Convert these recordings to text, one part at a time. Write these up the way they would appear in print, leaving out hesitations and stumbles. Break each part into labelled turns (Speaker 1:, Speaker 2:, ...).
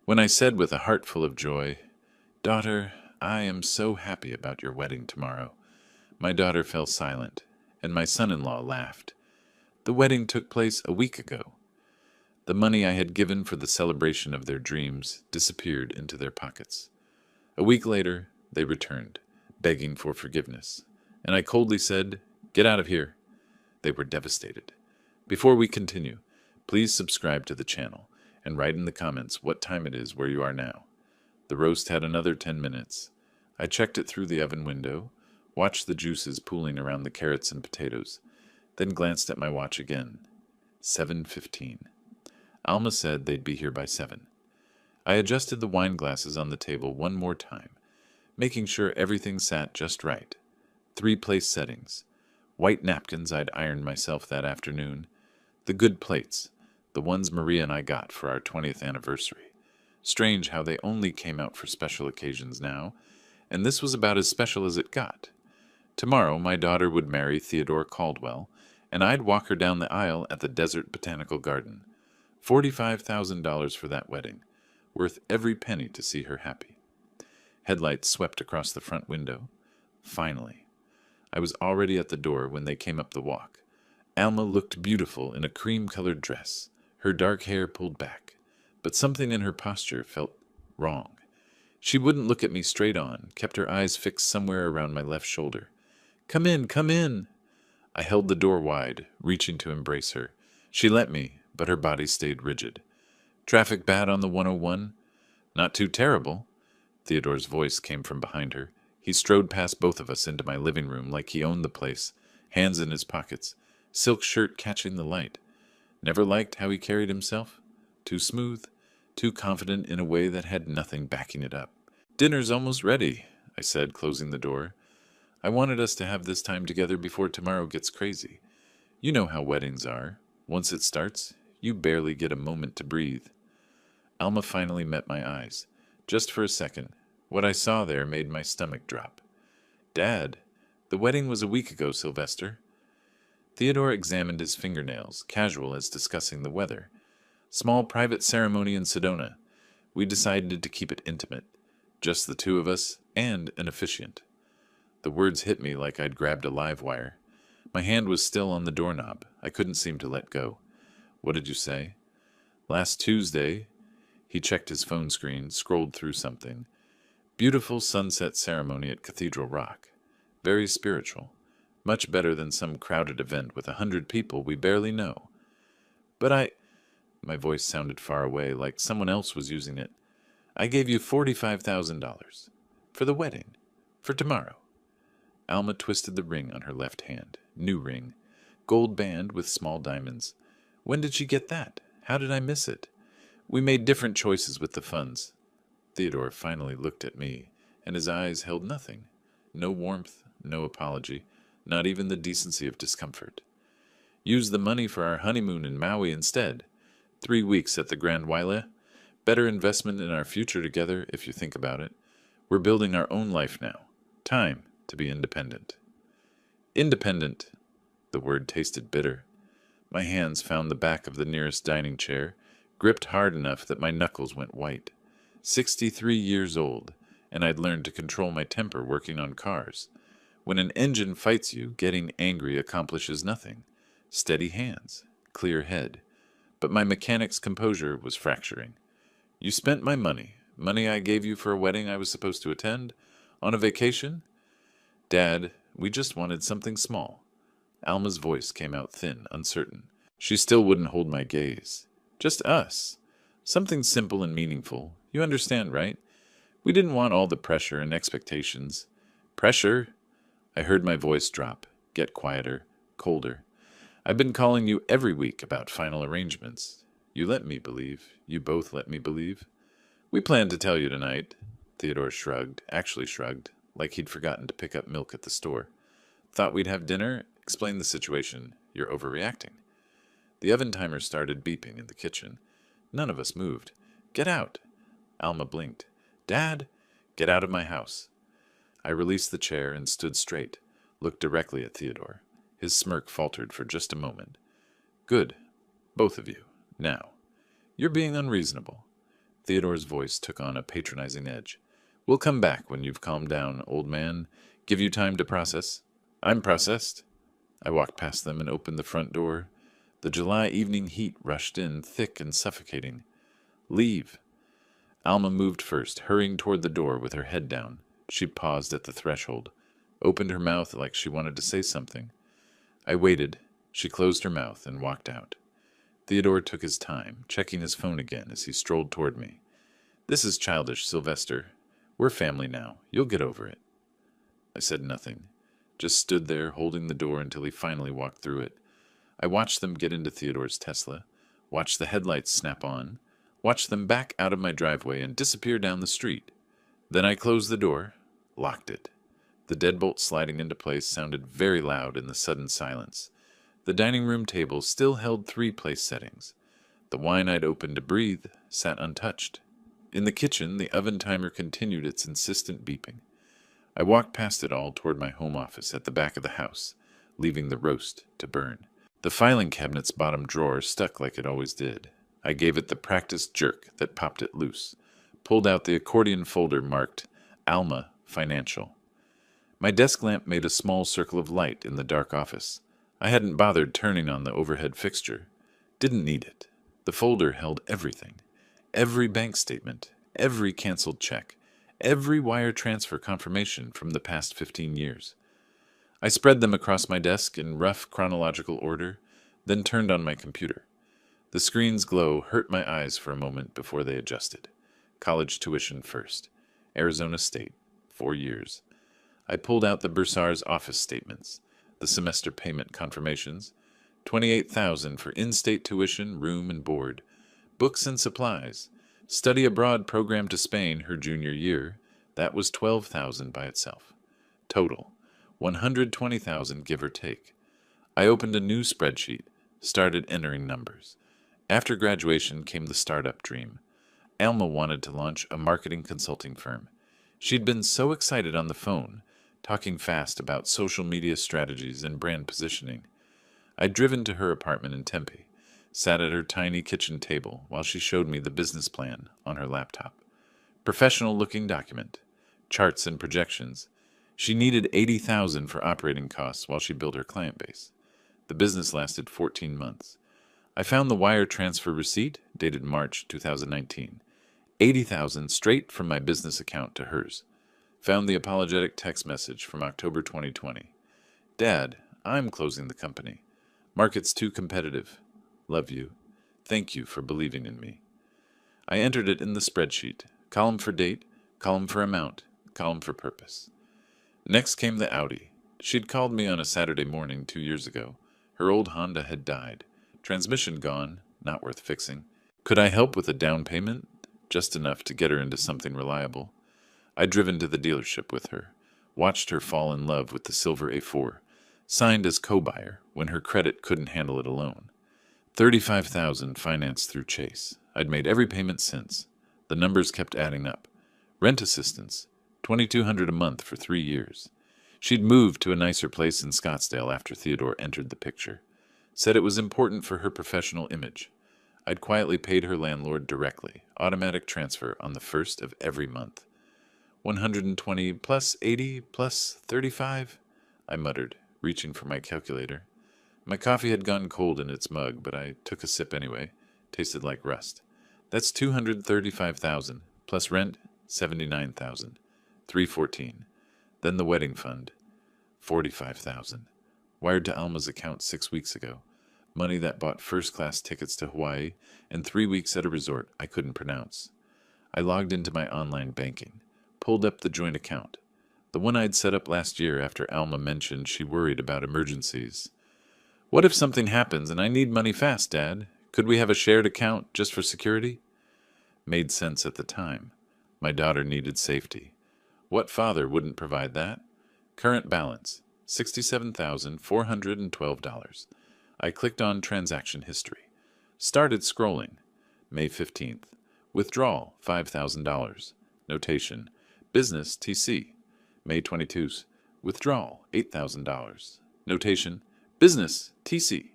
Speaker 1: When I said with a heart full of joy, "Daughter, I am so happy about your wedding tomorrow," my daughter fell silent, and my son-in-law laughed. The wedding took place a week ago. The money I had given for the celebration of their dreams disappeared into their pockets. A week later, they returned, begging for forgiveness, and I coldly said, "Get out of here." They were devastated. Before we continue, please subscribe to the channel and write in the comments what time it is where you are now. The roast had another 10 minutes. I checked it through the oven window, watched the juices pooling around the carrots and potatoes, then glanced at my watch again. 7:15. Alma said they'd be here by 7. I adjusted the wine glasses on the table one more time, making sure everything sat just right. 3 place settings. White napkins I'd ironed myself that afternoon. The good plates, the ones Maria and I got for our 20th anniversary. Strange how they only came out for special occasions now, and this was about as special as it got. Tomorrow my daughter would marry Theodore Caldwell, and I'd walk her down the aisle at the Desert Botanical Garden. $45,000 for that wedding, worth every penny to see her happy. Headlights swept across the front window. Finally. I was already at the door when they came up the walk. Alma looked beautiful in a cream-colored dress, her dark hair pulled back, but something in her posture felt wrong. She wouldn't look at me straight on, kept her eyes fixed somewhere around my left shoulder. "Come in, come in!" I held the door wide, reaching to embrace her. She let me, but her body stayed rigid. "Traffic bad on the 101? "Not too terrible." Theodore's voice came from behind her. He strode past both of us into my living room like he owned the place, hands in his pockets, silk shirt catching the light. Never liked how he carried himself. Too smooth, too confident in a way that had nothing backing it up. "Dinner's almost ready," I said, closing the door. "I wanted us to have this time together before tomorrow gets crazy. You know how weddings are. Once it starts, you barely get a moment to breathe." Alma finally met my eyes. Just for a second, what I saw there made my stomach drop. "Dad, the wedding was a week ago, Sylvester." Theodore examined his fingernails, casual as discussing the weather. "Small private ceremony in Sedona. We decided to keep it intimate. Just the two of us and an officiant." The words hit me like I'd grabbed a live wire. My hand was still on the doorknob. I couldn't seem to let go. "What did you say?" "Last Tuesday." He checked his phone screen, scrolled through something. "Beautiful sunset ceremony at Cathedral Rock. Very spiritual. Much better than some crowded event with 100 people we barely know." "But my voice sounded far away, like someone else was using it. "I gave you $45,000. For the wedding. For tomorrow." Alma twisted the ring on her left hand. New ring. Gold band with small diamonds. "When did she get that? How did I miss it?" "We made different choices with the funds." Theodore finally looked at me, and his eyes held nothing. No warmth, no apology, not even the decency of discomfort. "Use the money for our honeymoon in Maui instead. 3 weeks at the Grand Waile. Better investment in our future together, if you think about it. We're building our own life now. Time to be independent." Independent. The word tasted bitter. My hands found the back of the nearest dining chair, gripped hard enough that my knuckles went white. 63 years old, and I'd learned to control my temper working on cars. When an engine fights you, getting angry accomplishes nothing. Steady hands, clear head. But my mechanic's composure was fracturing. "You spent my money I gave you for a wedding I was supposed to attend, on a vacation?" "Dad, we just wanted something small." Alma's voice came out thin, uncertain. She still wouldn't hold my gaze. "Just us. Something simple and meaningful. You understand, right? We didn't want all the pressure and expectations." "Pressure?" I heard my voice drop, get quieter, colder. "I've been calling you every week about final arrangements. You let me believe. You both let me believe. We planned to tell you tonight." Theodore shrugged, actually shrugged, like he'd forgotten to pick up milk at the store. "Thought we'd have dinner? Explain the situation. You're overreacting." The oven timer started beeping in the kitchen. None of us moved. "Get out." Alma blinked. "Dad, get out of my house." I released the chair and stood straight, looked directly at Theodore. His smirk faltered for just a moment. "Good. Both of you. Now. You're being unreasonable." Theodore's voice took on a patronizing edge. We'll come back when you've calmed down, old man. Give you time to process. I'm processed. I walked past them and opened the front door. The July evening heat rushed in, thick and suffocating. Leave. Alma moved first, hurrying toward the door with her head down. She paused at the threshold, opened her mouth like she wanted to say something. I waited. She closed her mouth and walked out. Theodore took his time, checking his phone again as he strolled toward me. This is childish, Sylvester. We're family now. You'll get over it. I said nothing, just stood there holding the door until he finally walked through it. I watched them get into Theodore's Tesla, watched the headlights snap on, watched them back out of my driveway and disappear down the street. Then I closed the door, locked it. The deadbolt sliding into place sounded very loud in the sudden silence. The dining room table still held 3 place settings. The wine I'd opened to breathe sat untouched. In the kitchen, the oven timer continued its insistent beeping. I walked past it all toward my home office at the back of the house, leaving the roast to burn. The filing cabinet's bottom drawer stuck like it always did. I gave it the practiced jerk that popped it loose, pulled out the accordion folder marked Alma Financial. My desk lamp made a small circle of light in the dark office. I hadn't bothered turning on the overhead fixture. Didn't need it. The folder held everything. Every bank statement, every canceled check, every wire transfer confirmation from the past 15 years. I spread them across my desk in rough chronological order, then turned on my computer. The screen's glow hurt my eyes for a moment before they adjusted. College tuition first. Arizona State, 4 years. I pulled out the bursar's office statements, the semester payment confirmations, $28,000 for in-state tuition, room and board, books and supplies, study abroad program to Spain her junior year. That was $12,000 by itself. Total, $120,000 give or take. I opened a new spreadsheet, started entering numbers. After graduation came the startup dream. Alma wanted to launch a marketing consulting firm. She'd been so excited on the phone, talking fast about social media strategies and brand positioning. I'd driven to her apartment in Tempe, sat at her tiny kitchen table while she showed me the business plan on her laptop. Professional-looking document, charts and projections. She needed $80,000 for operating costs while she built her client base. The business lasted 14 months. I found the wire transfer receipt, dated March 2019. $80,000 straight from my business account to hers. Found the apologetic text message from October 2020. Dad, I'm closing the company. Market's too competitive. Love you. Thank you for believing in me. I entered it in the spreadsheet. Column for date, column for amount, column for purpose. Next came the Audi. She'd called me on a Saturday morning 2 years ago. Her old Honda had died. Transmission gone, not worth fixing. Could I help with a down payment? Just enough to get her into something reliable. I'd driven to the dealership with her, watched her fall in love with the silver A4, signed as co-buyer when her credit couldn't handle it alone. $35,000 financed through Chase. I'd made every payment since. The numbers kept adding up. Rent assistance, $2,200 a month for 3 years. She'd moved to a nicer place in Scottsdale after Theodore entered the picture. Said it was important for her professional image. I'd quietly paid her landlord directly, automatic transfer on the 1st of every month. 120 plus 80 plus 35, I muttered, reaching for my calculator. My coffee had gone cold in its mug, but I took a sip anyway. Tasted like rust. That's $235,000 plus rent, $79,000, $314. Then the wedding fund, $45,000. Wired to Alma's account 6 weeks ago. Money that bought first-class tickets to Hawaii and 3 weeks at a resort I couldn't pronounce. I logged into my online banking, pulled up the joint account, the one I'd set up last year after Alma mentioned she worried about emergencies. What if something happens and I need money fast, Dad? Could we have a shared account just for security? Made sense at the time. My daughter needed safety. What father wouldn't provide that? Current balance, $67,412. I clicked on transaction history. Started scrolling. May 15th. Withdrawal, $5,000. Notation. Business TC. May 22nd. Withdrawal, $8,000. Notation. Business TC.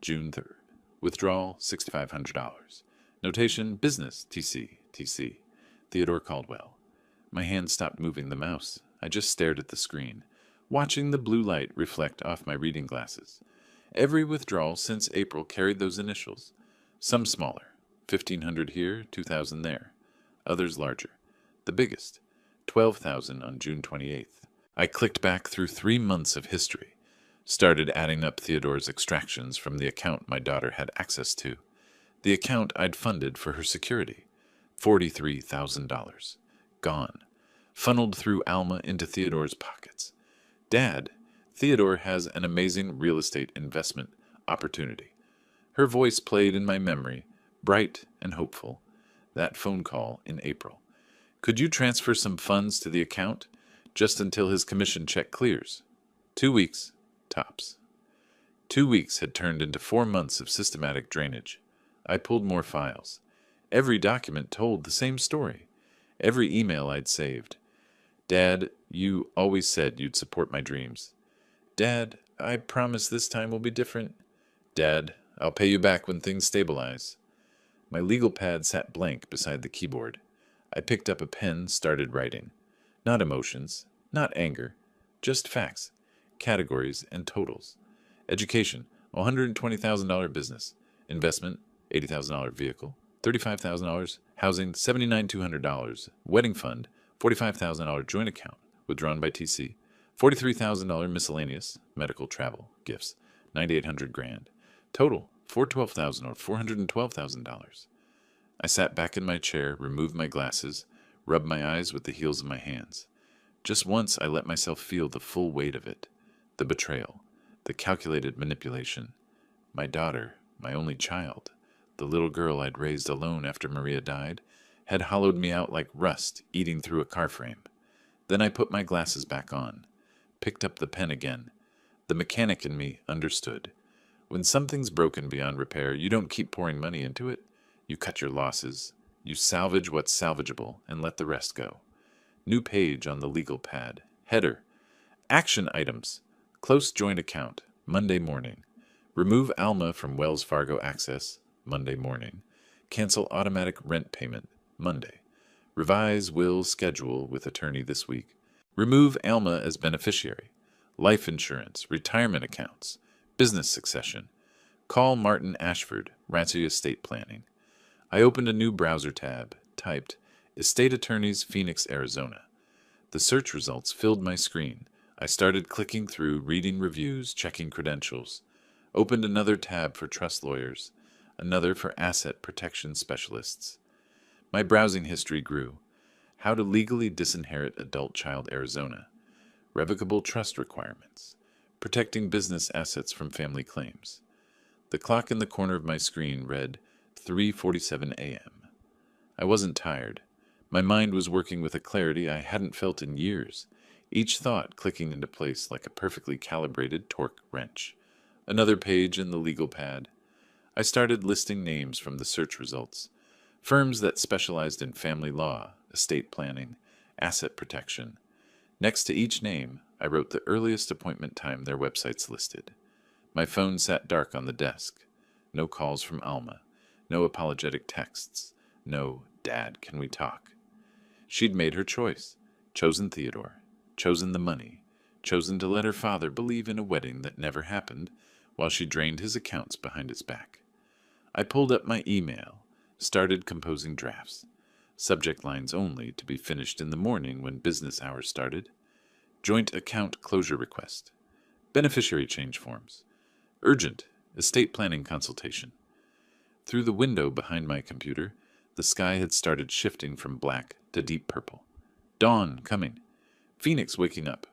Speaker 1: June 3rd. Withdrawal, $6,500. Notation. Business TC. TC. Theodore Caldwell. My hand stopped moving the mouse. I just stared at the screen, watching the blue light reflect off my reading glasses. Every withdrawal since April carried those initials. Some smaller, 1,500 here, 2,000 there. Others larger. The biggest, 12,000 on June 28th. I clicked back through 3 months of history, started adding up Theodore's extractions from the account my daughter had access to, the account I'd funded for her security. $43,000. Gone. Funneled through Alma into Theodore's pockets. Dad, Theodore has an amazing real estate investment opportunity. Her voice played in my memory, bright and hopeful. That phone call in April. Could you transfer some funds to the account, just until his commission check clears? 2 weeks, tops. 2 weeks had turned into 4 months of systematic drainage. I pulled more files. Every document told the same story. Every email I'd saved. Dad, you always said you'd support my dreams. Dad, I promise this time will be different. Dad, I'll pay you back when things stabilize. My legal pad sat blank beside the keyboard. I picked up a pen, started writing. Not emotions, not anger, just facts, categories, and totals. Education, $120,000 business. Investment, $80,000 vehicle. $35,000. Housing, $79,200. Wedding fund, $45,000 joint account, withdrawn by TC. $43,000 miscellaneous, medical, travel, gifts, $9,800. Total, $412,000 or $412,000. I sat back in my chair, removed my glasses, rubbed my eyes with the heels of my hands. Just once I let myself feel the full weight of it. The betrayal, the calculated manipulation. My daughter, my only child, the little girl I'd raised alone after Maria died, had hollowed me out like rust eating through a car frame. Then I put my glasses back on, picked up the pen again. The mechanic in me understood. When something's broken beyond repair, you don't keep pouring money into it. You cut your losses. You salvage what's salvageable and let the rest go. New page on the legal pad. Header. Action items. Close joint account. Monday morning. Remove Alma from Wells Fargo Access. Monday morning. Cancel automatic rent payment. Monday. Revise will schedule with attorney this week. Remove Alma as beneficiary. Life insurance. Retirement accounts. Business succession. Call Martin Ashford. Rancy Estate Planning. I opened a new browser tab. Typed Estate Attorneys, Phoenix, Arizona. The search results filled my screen. I started clicking through, reading reviews, checking credentials. Opened another tab for trust lawyers. Another for asset protection specialists. My browsing history grew. How to legally disinherit adult child, Arizona. Revocable trust requirements. Protecting business assets from family claims. The clock in the corner of my screen read 3:47 a.m. I wasn't tired. My mind was working with a clarity I hadn't felt in years, each thought clicking into place like a perfectly calibrated torque wrench. Another page in the legal pad. I started listing names from the search results. Firms that specialized in family law, estate planning, asset protection. Next to each name, I wrote the earliest appointment time their websites listed. My phone sat dark on the desk. No calls from Alma. No apologetic texts. No, Dad, can we talk? She'd made her choice. Chosen Theodore. Chosen the money. Chosen to let her father believe in a wedding that never happened, while she drained his accounts behind his back. I pulled up my email, started composing drafts. Subject lines only, to be finished in the morning when business hours started. Joint account closure request. Beneficiary change forms. Urgent, estate planning consultation. Through the window behind my computer, the sky had started shifting from black to deep purple. Dawn coming. Phoenix waking up.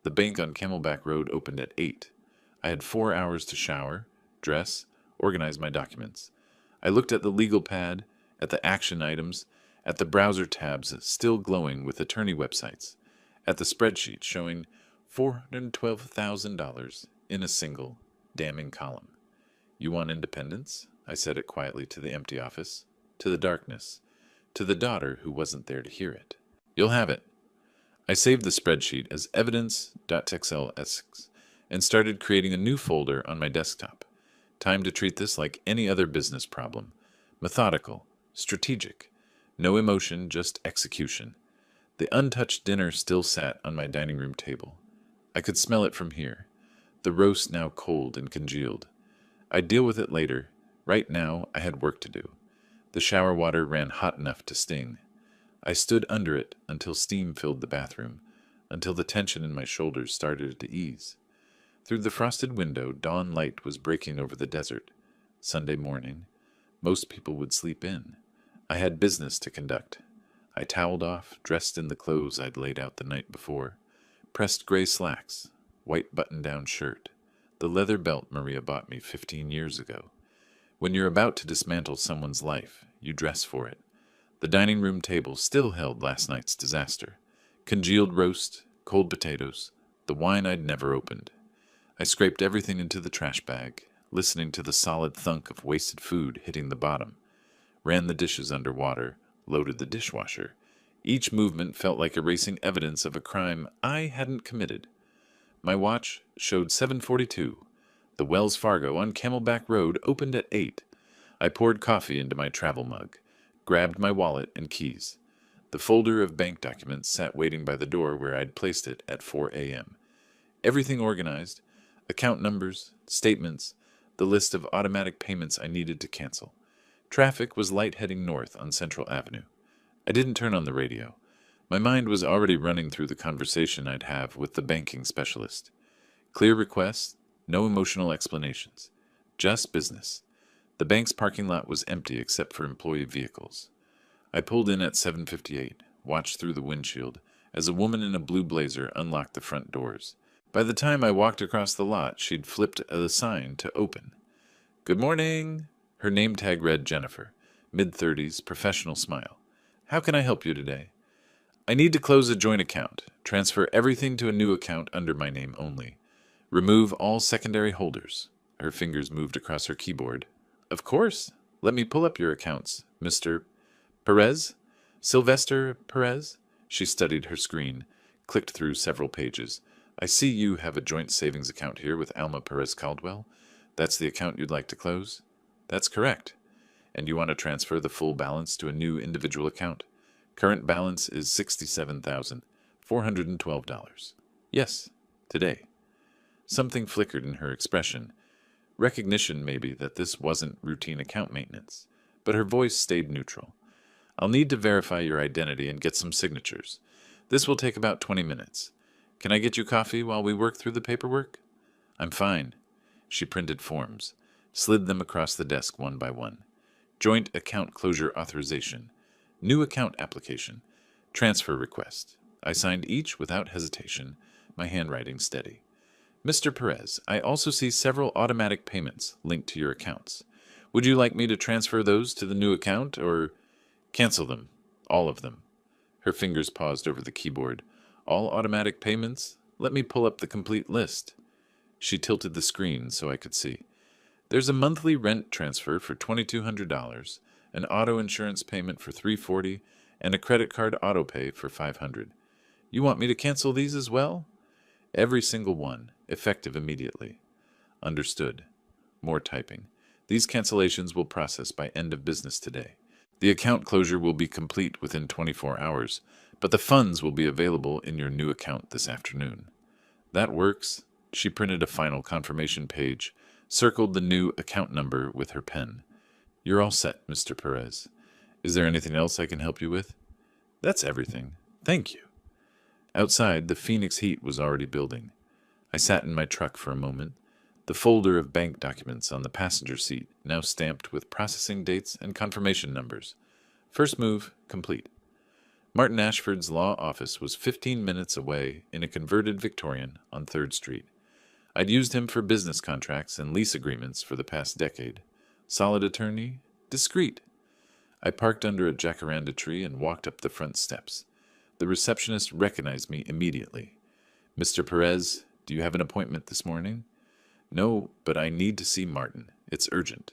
Speaker 1: The bank on Camelback Road opened at 8. I had 4 hours to shower, dress, organize my documents. I looked at the legal pad, at the action items, at the browser tabs still glowing with attorney websites, at the spreadsheet showing $412,000 in a single, damning column. You want independence? I said it quietly to the empty office, to the darkness, to the daughter who wasn't there to hear it. You'll have it. I saved the spreadsheet as evidence.xlsx and started creating a new folder on my desktop. Time to treat this like any other business problem. Methodical, strategic. No emotion, just execution. The untouched dinner still sat on my dining room table. I could smell it from here, the roast now cold and congealed. I'd deal with it later. Right now, I had work to do. The shower water ran hot enough to sting. I stood under it until steam filled the bathroom, until the tension in my shoulders started to ease. Through the frosted window, dawn light was breaking over the desert. Sunday morning. Most people would sleep in. I had business to conduct. I toweled off, dressed in the clothes I'd laid out the night before. Pressed gray slacks, white button-down shirt, the leather belt Maria bought me 15 years ago. When you're about to dismantle someone's life, you dress for it. The dining room table still held last night's disaster. Congealed roast, cold potatoes, the wine I'd never opened. I scraped everything into the trash bag, listening to the solid thunk of wasted food hitting the bottom. Ran the dishes under water, loaded the dishwasher. Each movement felt like erasing evidence of a crime I hadn't committed. My watch showed 7:42. The Wells Fargo on Camelback Road opened at 8. I poured coffee into my travel mug, grabbed my wallet and keys. The folder of bank documents sat waiting by the door where I'd placed it at 4 a.m. Everything organized, account numbers, statements, the list of automatic payments I needed to cancel. Traffic was light heading north on Central Avenue. I didn't turn on the radio. My mind was already running through the conversation I'd have with the banking specialist. Clear requests, no emotional explanations. Just business. The bank's parking lot was empty except for employee vehicles. I pulled in at 7:58, watched through the windshield, as a woman in a blue blazer unlocked the front doors. By the time I walked across the lot, she'd flipped the sign to open. "Good morning." Her name tag read Jennifer, mid-30s, professional smile. "How can I help you today?" "I need to close a joint account. Transfer everything to a new account under my name only. Remove all secondary holders." Her fingers moved across her keyboard. "Of course. Let me pull up your accounts, Mr. Perez? Sylvester Perez?" She studied her screen, clicked through several pages. "I see you have a joint savings account here with Alma Perez Caldwell. That's the account you'd like to close?" "That's correct. And you want to transfer the full balance to a new individual account? Current balance is $67,412. "Yes, today." Something flickered in her expression. Recognition, maybe, that this wasn't routine account maintenance. But her voice stayed neutral. "I'll need to verify your identity and get some signatures. This will take about 20 minutes. Can I get you coffee while we work through the paperwork?" "I'm fine." She printed forms, slid them across the desk one by one. Joint account closure authorization. New account application. Transfer request. I signed each without hesitation, my handwriting steady. "Mr. Perez, I also see several automatic payments linked to your accounts. Would you like me to transfer those to the new account, or cancel them? All of them." Her fingers paused over the keyboard. "All automatic payments? Let me pull up the complete list." She tilted the screen so I could see. "There's a monthly rent transfer for $2,200, an auto insurance payment for $340, and a credit card auto pay for $500. You want me to cancel these as well?" "Every single one, effective immediately." "Understood." More typing. "These cancellations will process by end of business today. The account closure will be complete within 24 hours, but the funds will be available in your new account this afternoon." "That works." She printed a final confirmation page, circled the new account number with her pen. "You're all set, Mr. Perez. Is there anything else I can help you with?" "That's everything. Thank you." Outside, the Phoenix heat was already building. I sat in my truck for a moment, the folder of bank documents on the passenger seat now stamped with processing dates and confirmation numbers. First move complete. Martin Ashford's law office was 15 minutes away in a converted Victorian on 3rd Street. I'd used him for business contracts and lease agreements for the past decade. Solid attorney, discreet. I parked under a jacaranda tree and walked up the front steps. The receptionist recognized me immediately. "Mr. Perez, do you have an appointment this morning?" "No, but I need to see Martin. It's urgent."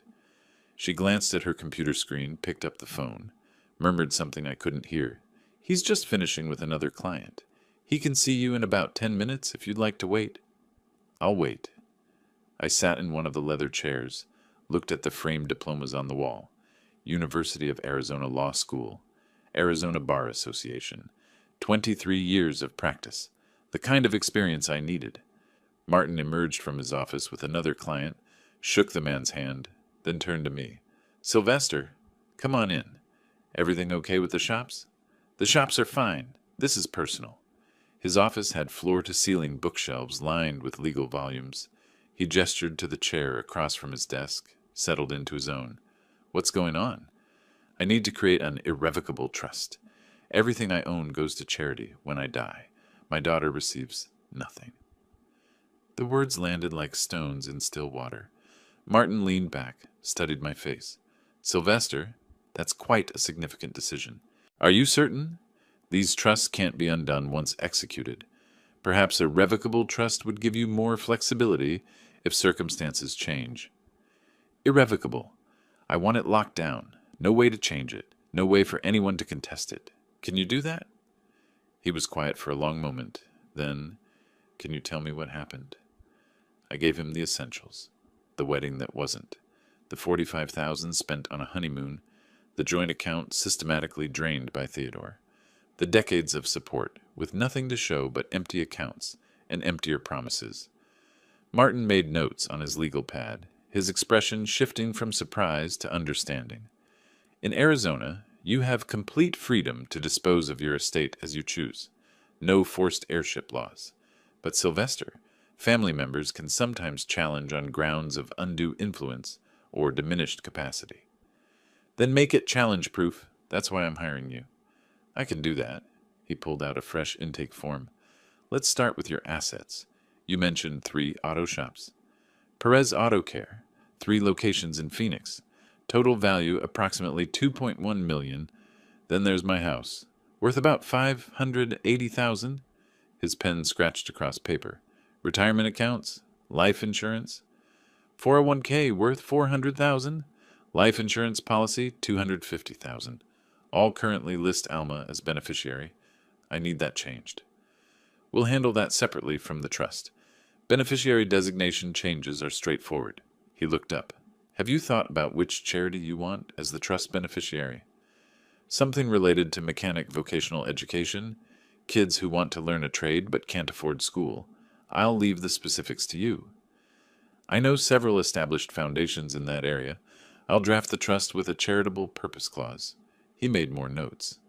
Speaker 1: She glanced at her computer screen, picked up the phone, murmured something I couldn't hear. "He's just finishing with another client. He can see you in about 10 minutes if you'd like to wait." "I'll wait." I sat in one of the leather chairs, looked at the framed diplomas on the wall. University of Arizona Law School. Arizona Bar Association. 23 years of practice. The kind of experience I needed. Martin emerged from his office with another client, shook the man's hand, then turned to me. Sylvester, come on in. Everything okay with the shops? The shops are fine. This is personal. His office had floor-to-ceiling bookshelves lined with legal volumes. He gestured to the chair across from his desk, settled into his own. What's going on? I need to create an irrevocable trust. Everything I own goes to charity when I die. My daughter receives nothing. The words landed like stones in still water. Martin leaned back, studied my face. Sylvester, that's quite a significant decision. Are you certain? These trusts can't be undone once executed. Perhaps a revocable trust would give you more flexibility if circumstances change. Irrevocable. I want it locked down. No way to change it. No way for anyone to contest it. Can you do that? He was quiet for a long moment. Then, can you tell me what happened? I gave him the essentials. The wedding that wasn't. The $45,000 spent on a honeymoon. The joint account systematically drained by Theodore. The decades of support, with nothing to show but empty accounts and emptier promises. Martin made notes on his legal pad, his expression shifting from surprise to understanding. In Arizona, you have complete freedom to dispose of your estate as you choose. No forced heirship laws. But Sylvester, family members can sometimes challenge on grounds of undue influence or diminished capacity. Then make it challenge-proof. That's why I'm hiring you. I can do that. He pulled out a fresh intake form. Let's start with your assets. You mentioned 3 auto shops. Perez Auto Care, 3 locations in Phoenix. Total value approximately $2.1 million. Then there's my house, worth about $580,000. His pen scratched across paper. Retirement accounts, life insurance. 401k worth $400,000. Life insurance policy $250,000. All currently list Alma as beneficiary. I need that changed. We'll handle that separately from the trust. Beneficiary designation changes are straightforward. He looked up. Have you thought about which charity you want as the trust beneficiary? Something related to mechanic vocational education, kids who want to learn a trade but can't afford school. I'll leave the specifics to you. I know several established foundations in that area. I'll draft the trust with a charitable purpose clause. He made more notes.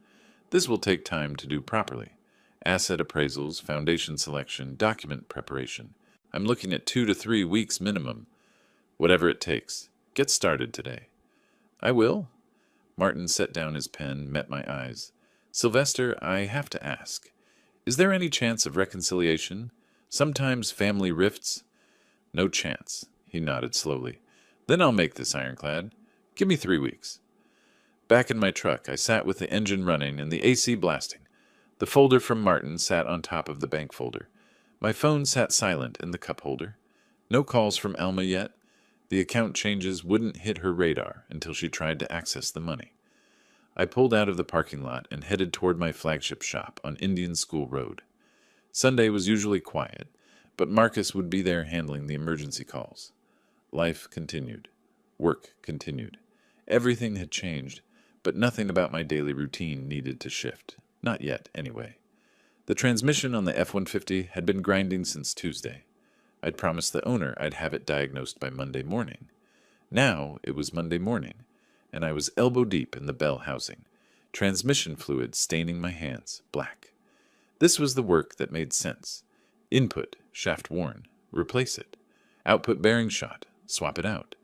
Speaker 1: This will take time to do properly. Asset appraisals, foundation selection, document preparation. I'm looking at 2 to 3 weeks minimum. Whatever it takes. Get started today. I will. Martin set down his pen, met my eyes. Sylvester, I have to ask. Is there any chance of reconciliation? Sometimes family rifts? No chance. He nodded slowly. Then I'll make this ironclad. Give me 3 weeks. Back in my truck, I sat with the engine running and the AC blasting. The folder from Martin sat on top of the bank folder. My phone sat silent in the cup holder. No calls from Alma yet. The account changes wouldn't hit her radar until she tried to access the money. I pulled out of the parking lot and headed toward my flagship shop on Indian School Road. Sunday was usually quiet, but Marcus would be there handling the emergency calls. Life continued. Work continued. Everything had changed, but nothing about my daily routine needed to shift. Not yet, anyway. The transmission on the F-150 had been grinding since Tuesday. I'd promised the owner I'd have it diagnosed by Monday morning. Now it was Monday morning, and I was elbow-deep in the bell housing, transmission fluid staining my hands black. This was the work that made sense. Input, shaft worn, replace it. Output bearing shot, swap it out.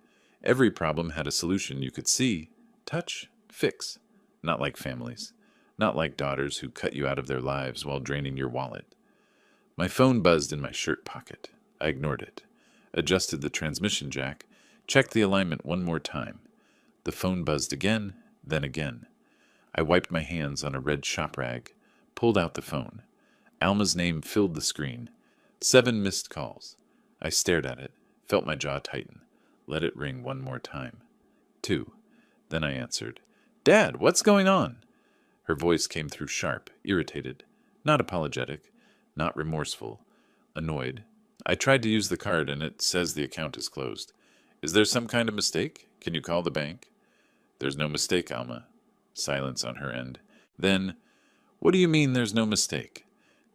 Speaker 1: Every problem had a solution you could see, touch, fix. Not like families. Not like daughters who cut you out of their lives while draining your wallet. My phone buzzed in my shirt pocket. I ignored it. Adjusted the transmission jack. Checked the alignment one more time. The phone buzzed again, then again. I wiped my hands on a red shop rag. Pulled out the phone. Alma's name filled the screen. 7 missed calls. I stared at it. Felt my jaw tighten. Let it ring one more time. 2. Then I answered. Dad, what's going on? Her voice came through sharp, irritated, not apologetic, not remorseful, annoyed. I tried to use the card and it says the account is closed. Is there some kind of mistake? Can you call the bank? There's no mistake, Alma. Silence on her end. Then, what do you mean there's no mistake?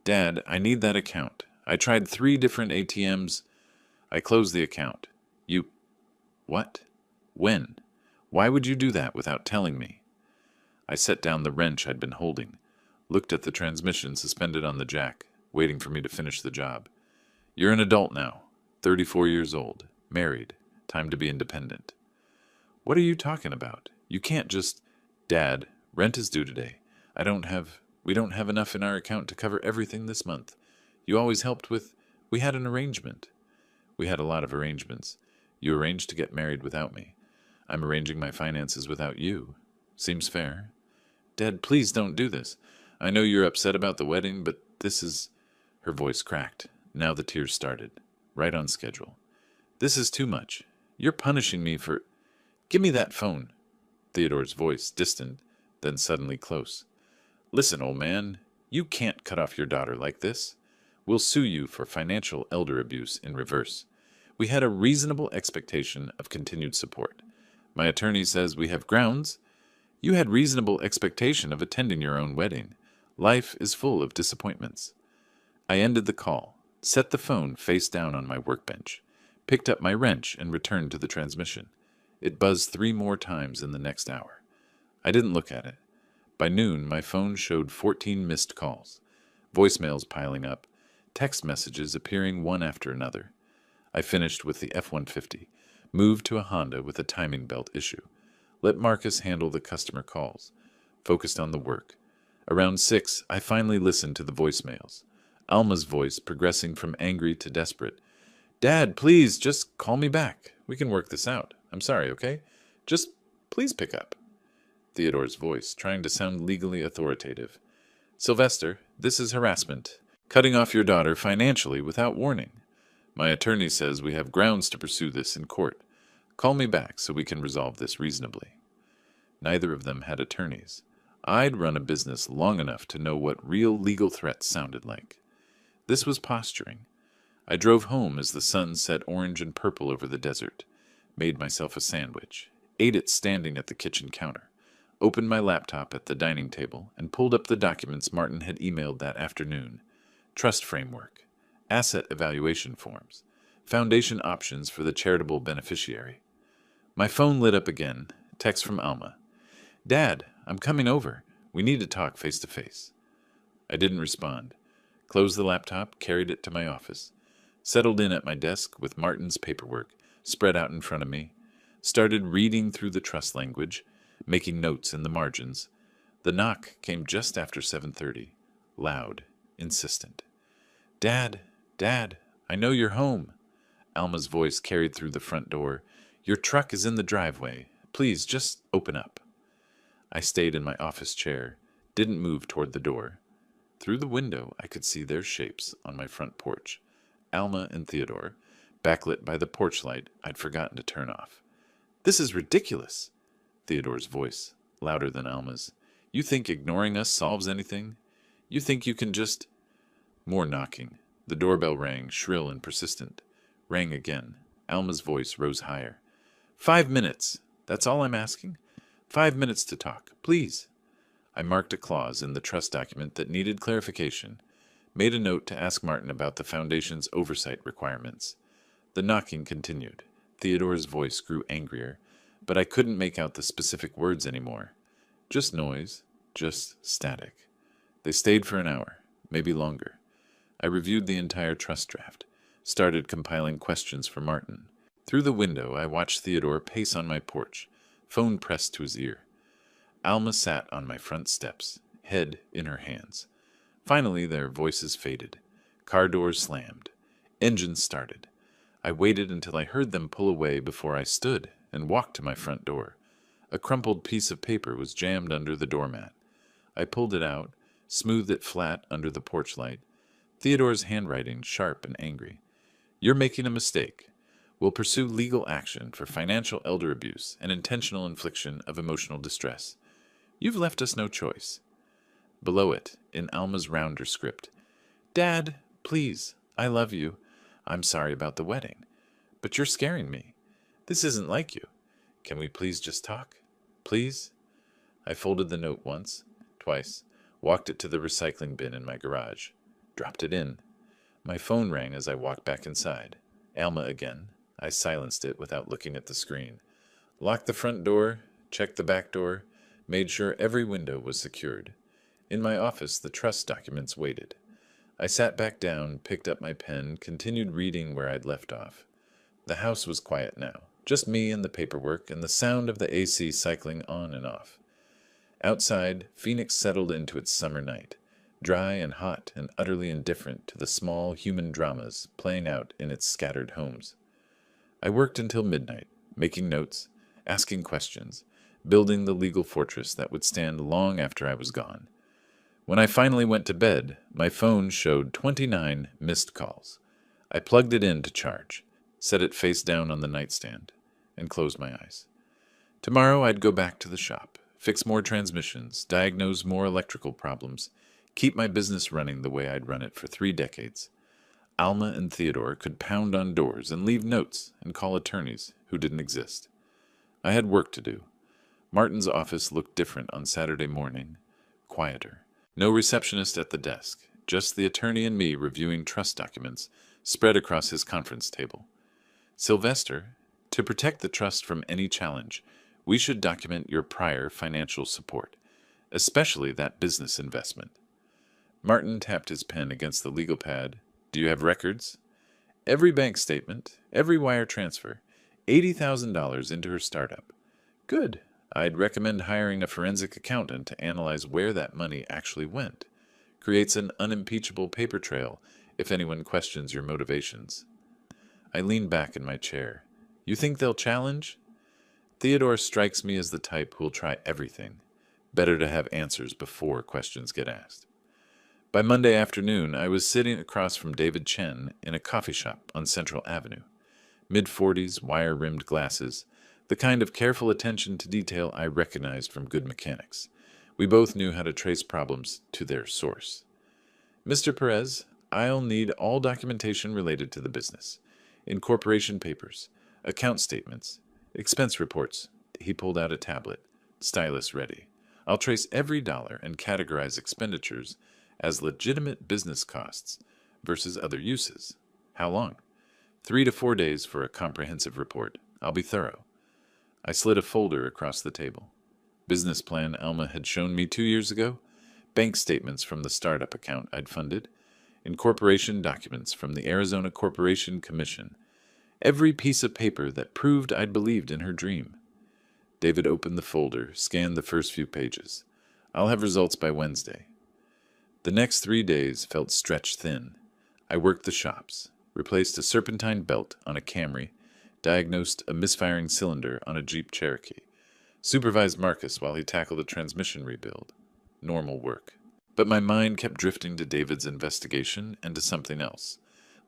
Speaker 1: Dad, I need that account. I tried 3 different ATMs. I closed the account. You... What? When? Why would you do that without telling me? I set down the wrench I'd been holding, looked at the transmission suspended on the jack, waiting for me to finish the job. You're an adult now, 34 years old, married, time to be independent. What are you talking about? You can't just... Dad, rent is due today. We don't have enough in our account to cover everything this month. You always helped with... We had an arrangement. We had a lot of arrangements. You arranged to get married without me. I'm arranging my finances without you. Seems fair. Dad, please don't do this. I know you're upset about the wedding, but this is... Her voice cracked. Now the tears started. Right on schedule. This is too much. You're punishing me for... Give me that phone. Theodore's voice, distant, then suddenly close. Listen, old man, you can't cut off your daughter like this. We'll sue you for financial elder abuse in reverse. We had a reasonable expectation of continued support. My attorney says we have grounds. You had reasonable expectation of attending your own wedding. Life is full of disappointments. I ended the call, set the phone face down on my workbench, picked up my wrench and returned to the transmission. It buzzed 3 more times in the next hour. I didn't look at it. By noon, my phone showed 14 missed calls, voicemails piling up, text messages appearing one after another. I finished with the F-150, moved to a Honda with a timing belt issue, let Marcus handle the customer calls, focused on the work. Around 6, I finally listened to the voicemails. Alma's voice progressing from angry to desperate. Dad, please, just call me back. We can work this out. I'm sorry, okay? Just please pick up. Theodore's voice, trying to sound legally authoritative. Sylvester, this is harassment. Cutting off your daughter financially without warning. My attorney says we have grounds to pursue this in court. Call me back so we can resolve this reasonably. Neither of them had attorneys. I'd run a business long enough to know what real legal threats sounded like. This was posturing. I drove home as the sun set orange and purple over the desert, made myself a sandwich, ate it standing at the kitchen counter, opened my laptop at the dining table, and pulled up the documents Martin had emailed that afternoon. Trust framework, asset evaluation forms, foundation options for the charitable beneficiary. My phone lit up again, text from Alma. Dad, I'm coming over. We need to talk face to face. I didn't respond. Closed the laptop, carried it to my office. Settled in at my desk with Martin's paperwork spread out in front of me. Started reading through the trust language, making notes in the margins. The knock came just after 7:30. Loud, insistent. Dad, Dad, I know you're home. Alma's voice carried through the front door. Your truck is in the driveway. Please, just open up. I stayed in my office chair, didn't move toward the door. Through the window, I could see their shapes on my front porch. Alma and Theodore, backlit by the porch light I'd forgotten to turn off. This is ridiculous. Theodore's voice, louder than Alma's. You think ignoring us solves anything? You think you can just... More knocking. The doorbell rang, shrill and persistent. Rang again. Alma's voice rose higher. 5 minutes. That's all I'm asking. 5 minutes to talk, please. I marked a clause in the trust document that needed clarification, made a note to ask Martin about the Foundation's oversight requirements. The knocking continued. Theodore's voice grew angrier, but I couldn't make out the specific words anymore. Just noise, just static. They stayed for an hour, maybe longer. I reviewed the entire trust draft, started compiling questions for Martin. Through the window, I watched Theodore pace on my porch, phone pressed to his ear. Alma sat on my front steps, head in her hands. Finally, their voices faded. Car doors slammed. Engines started. I waited until I heard them pull away before I stood and walked to my front door. A crumpled piece of paper was jammed under the doormat. I pulled it out, smoothed it flat under the porch light. Theodore's handwriting sharp and angry. You're making a mistake. We'll pursue legal action for financial elder abuse and intentional infliction of emotional distress. You've left us no choice. Below it, in Alma's rounder script, Dad, please, I love you. I'm sorry about the wedding, but you're scaring me. This isn't like you. Can we please just talk? Please? I folded the note once, twice, walked it to the recycling bin in my garage, dropped it in. My phone rang as I walked back inside. Alma again. I silenced it without looking at the screen. Locked the front door, checked the back door, made sure every window was secured. In my office, the trust documents waited. I sat back down, picked up my pen, continued reading where I'd left off. The house was quiet now, just me and the paperwork and the sound of the AC cycling on and off. Outside, Phoenix settled into its summer night, dry and hot and utterly indifferent to the small human dramas playing out in its scattered homes. I worked until midnight, making notes, asking questions, building the legal fortress that would stand long after I was gone. When I finally went to bed, my phone showed 29 missed calls. I plugged it in to charge, set it face down on the nightstand, and closed my eyes. Tomorrow I'd go back to the shop, fix more transmissions, diagnose more electrical problems, keep my business running the way I'd run it for 3 decades. Alma and Theodore could pound on doors and leave notes and call attorneys who didn't exist. I had work to do. Martin's office looked different on Saturday morning, quieter. No receptionist at the desk, just the attorney and me reviewing trust documents spread across his conference table. Sylvester, to protect the trust from any challenge, we should document your prior financial support, especially that business investment. Martin tapped his pen against the legal pad. Do you have records? Every bank statement, every wire transfer, $80,000 into her startup. Good. I'd recommend hiring a forensic accountant to analyze where that money actually went. Creates an unimpeachable paper trail if anyone questions your motivations. I leaned back in my chair. You think they'll challenge? Theodore strikes me as the type who'll try everything. Better to have answers before questions get asked. By Monday afternoon, I was sitting across from David Chen in a coffee shop on Central Avenue. Mid-40s, wire-rimmed glasses, the kind of careful attention to detail I recognized from good mechanics. We both knew how to trace problems to their source. Mr. Perez, I'll need all documentation related to the business. Incorporation papers, account statements, expense reports. He pulled out a tablet, stylus ready. I'll trace every dollar and categorize expenditures as legitimate business costs versus other uses. How long? 3 to 4 days for a comprehensive report. I'll be thorough. I slid a folder across the table. Business plan Alma had shown me 2 years ago, bank statements from the startup account I'd funded, incorporation documents from the Arizona Corporation Commission, every piece of paper that proved I'd believed in her dream. David opened the folder, scanned the first few pages. I'll have results by Wednesday. The next 3 days felt stretched thin. I worked the shops, replaced a serpentine belt on a Camry, diagnosed a misfiring cylinder on a Jeep Cherokee, supervised Marcus while he tackled a transmission rebuild. Normal work. But my mind kept drifting to David's investigation and to something else,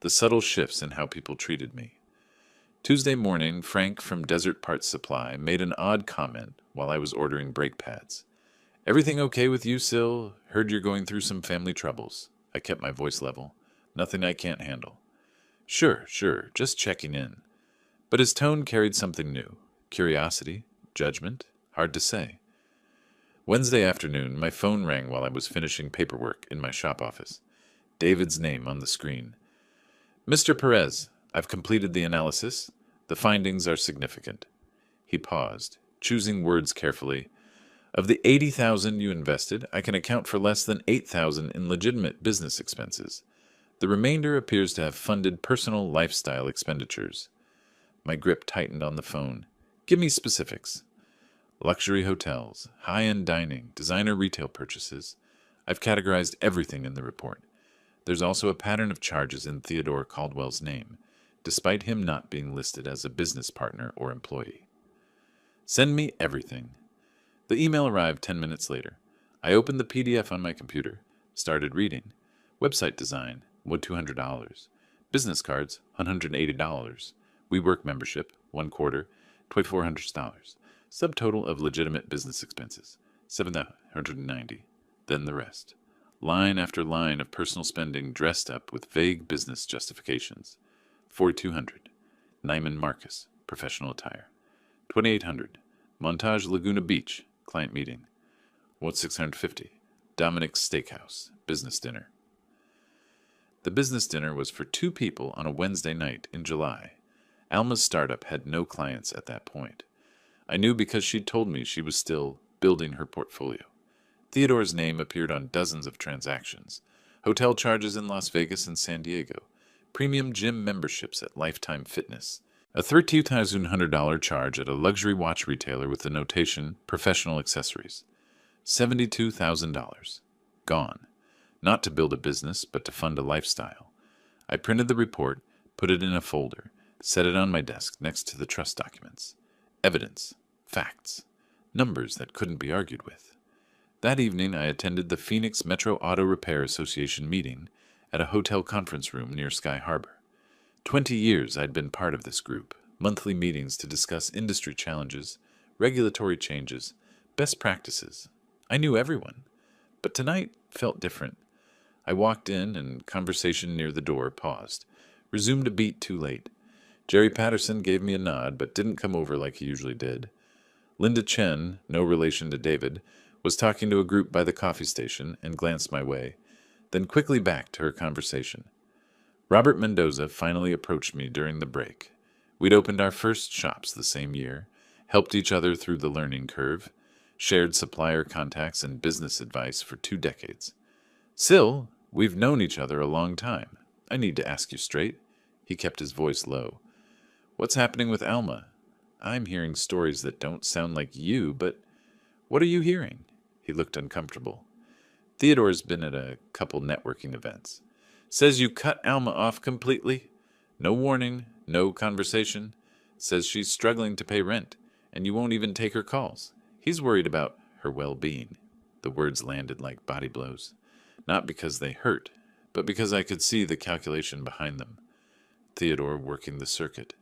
Speaker 1: the subtle shifts in how people treated me. Tuesday morning, Frank from Desert Parts Supply made an odd comment while I was ordering brake pads. Everything okay with you, Sil? Heard you're going through some family troubles. I kept my voice level. Nothing I can't handle. Sure, just checking in. But his tone carried something new. Curiosity, judgment, hard to say. Wednesday afternoon, my phone rang while I was finishing paperwork in my shop office. David's name on the screen. Mr. Perez, I've completed the analysis. The findings are significant. He paused, choosing words carefully. Of the $80,000 you invested, I can account for less than $8,000 in legitimate business expenses. The remainder appears to have funded personal lifestyle expenditures. My grip tightened on the phone. Give me specifics. Luxury hotels, high-end dining, designer retail purchases. I've categorized everything in the report. There's also a pattern of charges in Theodore Caldwell's name, despite him not being listed as a business partner or employee. Send me everything. The email arrived 10 minutes later. I opened the PDF on my computer, started reading. Website design, $200. Business cards, $180. WeWork membership, 1 quarter, $2,400. Subtotal of legitimate business expenses, $790. Then the rest. Line after line of personal spending dressed up with vague business justifications. $4,200. Nyman Marcus, professional attire. $2,800. Montage Laguna Beach, client meeting. $650. Dominic's Steakhouse, business dinner. The business dinner was for 2 people on a Wednesday night in July. Alma's startup had no clients at that point. I knew because she'd told me she was still building her portfolio. Theodore's name appeared on dozens of transactions. Hotel charges in Las Vegas and San Diego. Premium gym memberships at Lifetime Fitness. A $13,100 charge at a luxury watch retailer with the notation Professional Accessories. $72,000. Gone. Not to build a business, but to fund a lifestyle. I printed the report, put it in a folder, set it on my desk next to the trust documents. Evidence. Facts. Numbers that couldn't be argued with. That evening I attended the Phoenix Metro Auto Repair Association meeting at a hotel conference room near Sky Harbor. 20 years I'd been part of this group, monthly meetings to discuss industry challenges, regulatory changes, best practices. I knew everyone, but tonight felt different. I walked in and conversation near the door paused, resumed a beat too late. Jerry Patterson gave me a nod but didn't come over like he usually did. Linda Chen, no relation to David, was talking to a group by the coffee station and glanced my way, then quickly back to her conversation. Robert Mendoza finally approached me during the break. We'd opened our first shops the same year, helped each other through the learning curve, shared supplier contacts and business advice for 2 decades. Sil, we've known each other a long time. I need to ask you straight. He kept his voice low. What's happening with Alma? I'm hearing stories that don't sound like you, but what are you hearing? He looked uncomfortable. Theodore's been at a couple networking events. Says you cut Alma off completely. No warning, no conversation. Says she's struggling to pay rent, and you won't even take her calls. He's worried about her well-being. The words landed like body blows. Not because they hurt, but because I could see the calculation behind them. Theodore working the circuit,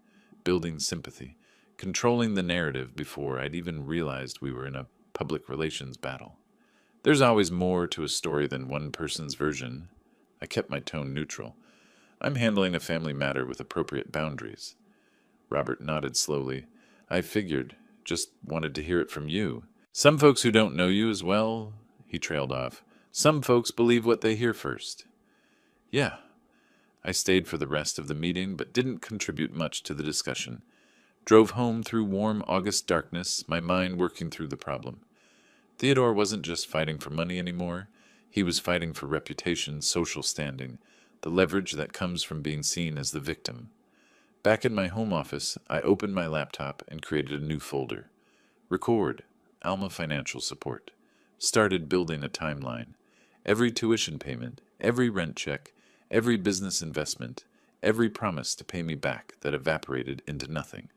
Speaker 1: building sympathy, controlling the narrative before I'd even realized we were in a public relations battle. There's always more to a story than one person's version. I kept my tone neutral. I'm handling a family matter with appropriate boundaries. Robert nodded slowly. I figured. Just wanted to hear it from you. Some folks who don't know you as well, he trailed off. Some folks believe what they hear first. Yeah. I stayed for the rest of the meeting, but didn't contribute much to the discussion. Drove home through warm August darkness, my mind working through the problem. Theodore wasn't just fighting for money anymore. He was fighting for reputation, social standing, the leverage that comes from being seen as the victim. Back in my home office, I opened my laptop and created a new folder. Record, Alma Financial Support. Started building a timeline. Every tuition payment, every rent check, every business investment, every promise to pay me back that evaporated into nothing.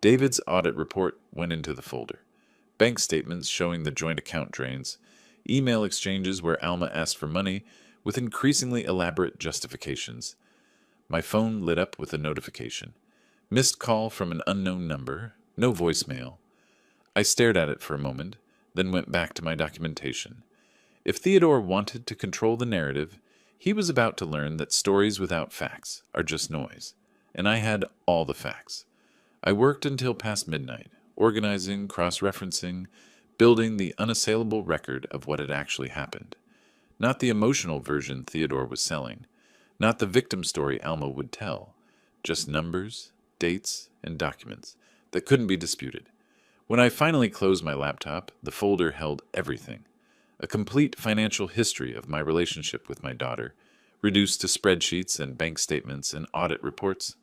Speaker 1: David's audit report went into the folder. Bank statements showing the joint account drains, email exchanges where Alma asked for money with increasingly elaborate justifications. My phone lit up with a notification. Missed call from an unknown number, no voicemail. I stared at it for a moment, then went back to my documentation. If Theodore wanted to control the narrative, he was about to learn that stories without facts are just noise, and I had all the facts. I worked until past midnight, organizing, cross-referencing, building the unassailable record of what had actually happened. Not the emotional version Theodore was selling, not the victim story Alma would tell, just numbers, dates, and documents that couldn't be disputed. When I finally closed my laptop, the folder held everything. A complete financial history of my relationship with my daughter, reduced to spreadsheets and bank statements and audit reports.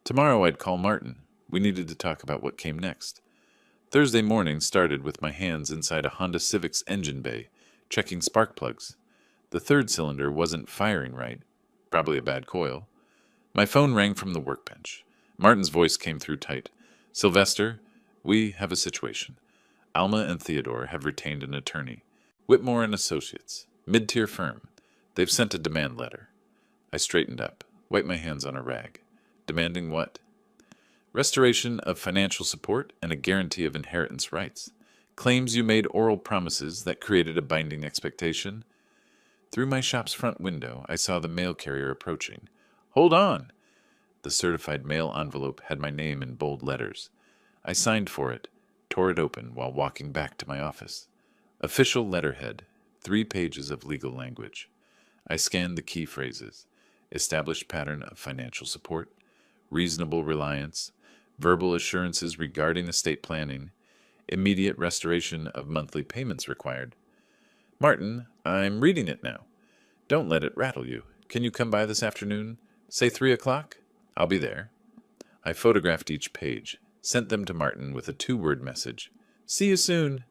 Speaker 1: Tomorrow I'd call Martin. We needed to talk about what came next. Thursday morning started with my hands inside a Honda Civic's engine bay, checking spark plugs. The 3rd cylinder wasn't firing right. Probably a bad coil. My phone rang from the workbench. Martin's voice came through tight. Sylvester, we have a situation. Alma and Theodore have retained an attorney. Whitmore and Associates, mid-tier firm. They've sent a demand letter. I straightened up, wiped my hands on a rag. Demanding what? Restoration of financial support and a guarantee of inheritance rights. Claims you made oral promises that created a binding expectation. Through my shop's front window, I saw the mail carrier approaching. Hold on! The certified mail envelope had my name in bold letters. I signed for it, tore it open while walking back to my office. Official letterhead, 3 pages of legal language. I scanned the key phrases: established pattern of financial support, reasonable reliance, verbal assurances regarding estate planning, immediate restoration of monthly payments required. Martin, I'm reading it now. Don't let it rattle you. Can you come by this afternoon? Say 3 o'clock? I'll be there. I photographed each page, sent them to Martin with a 2-word message. See you soon.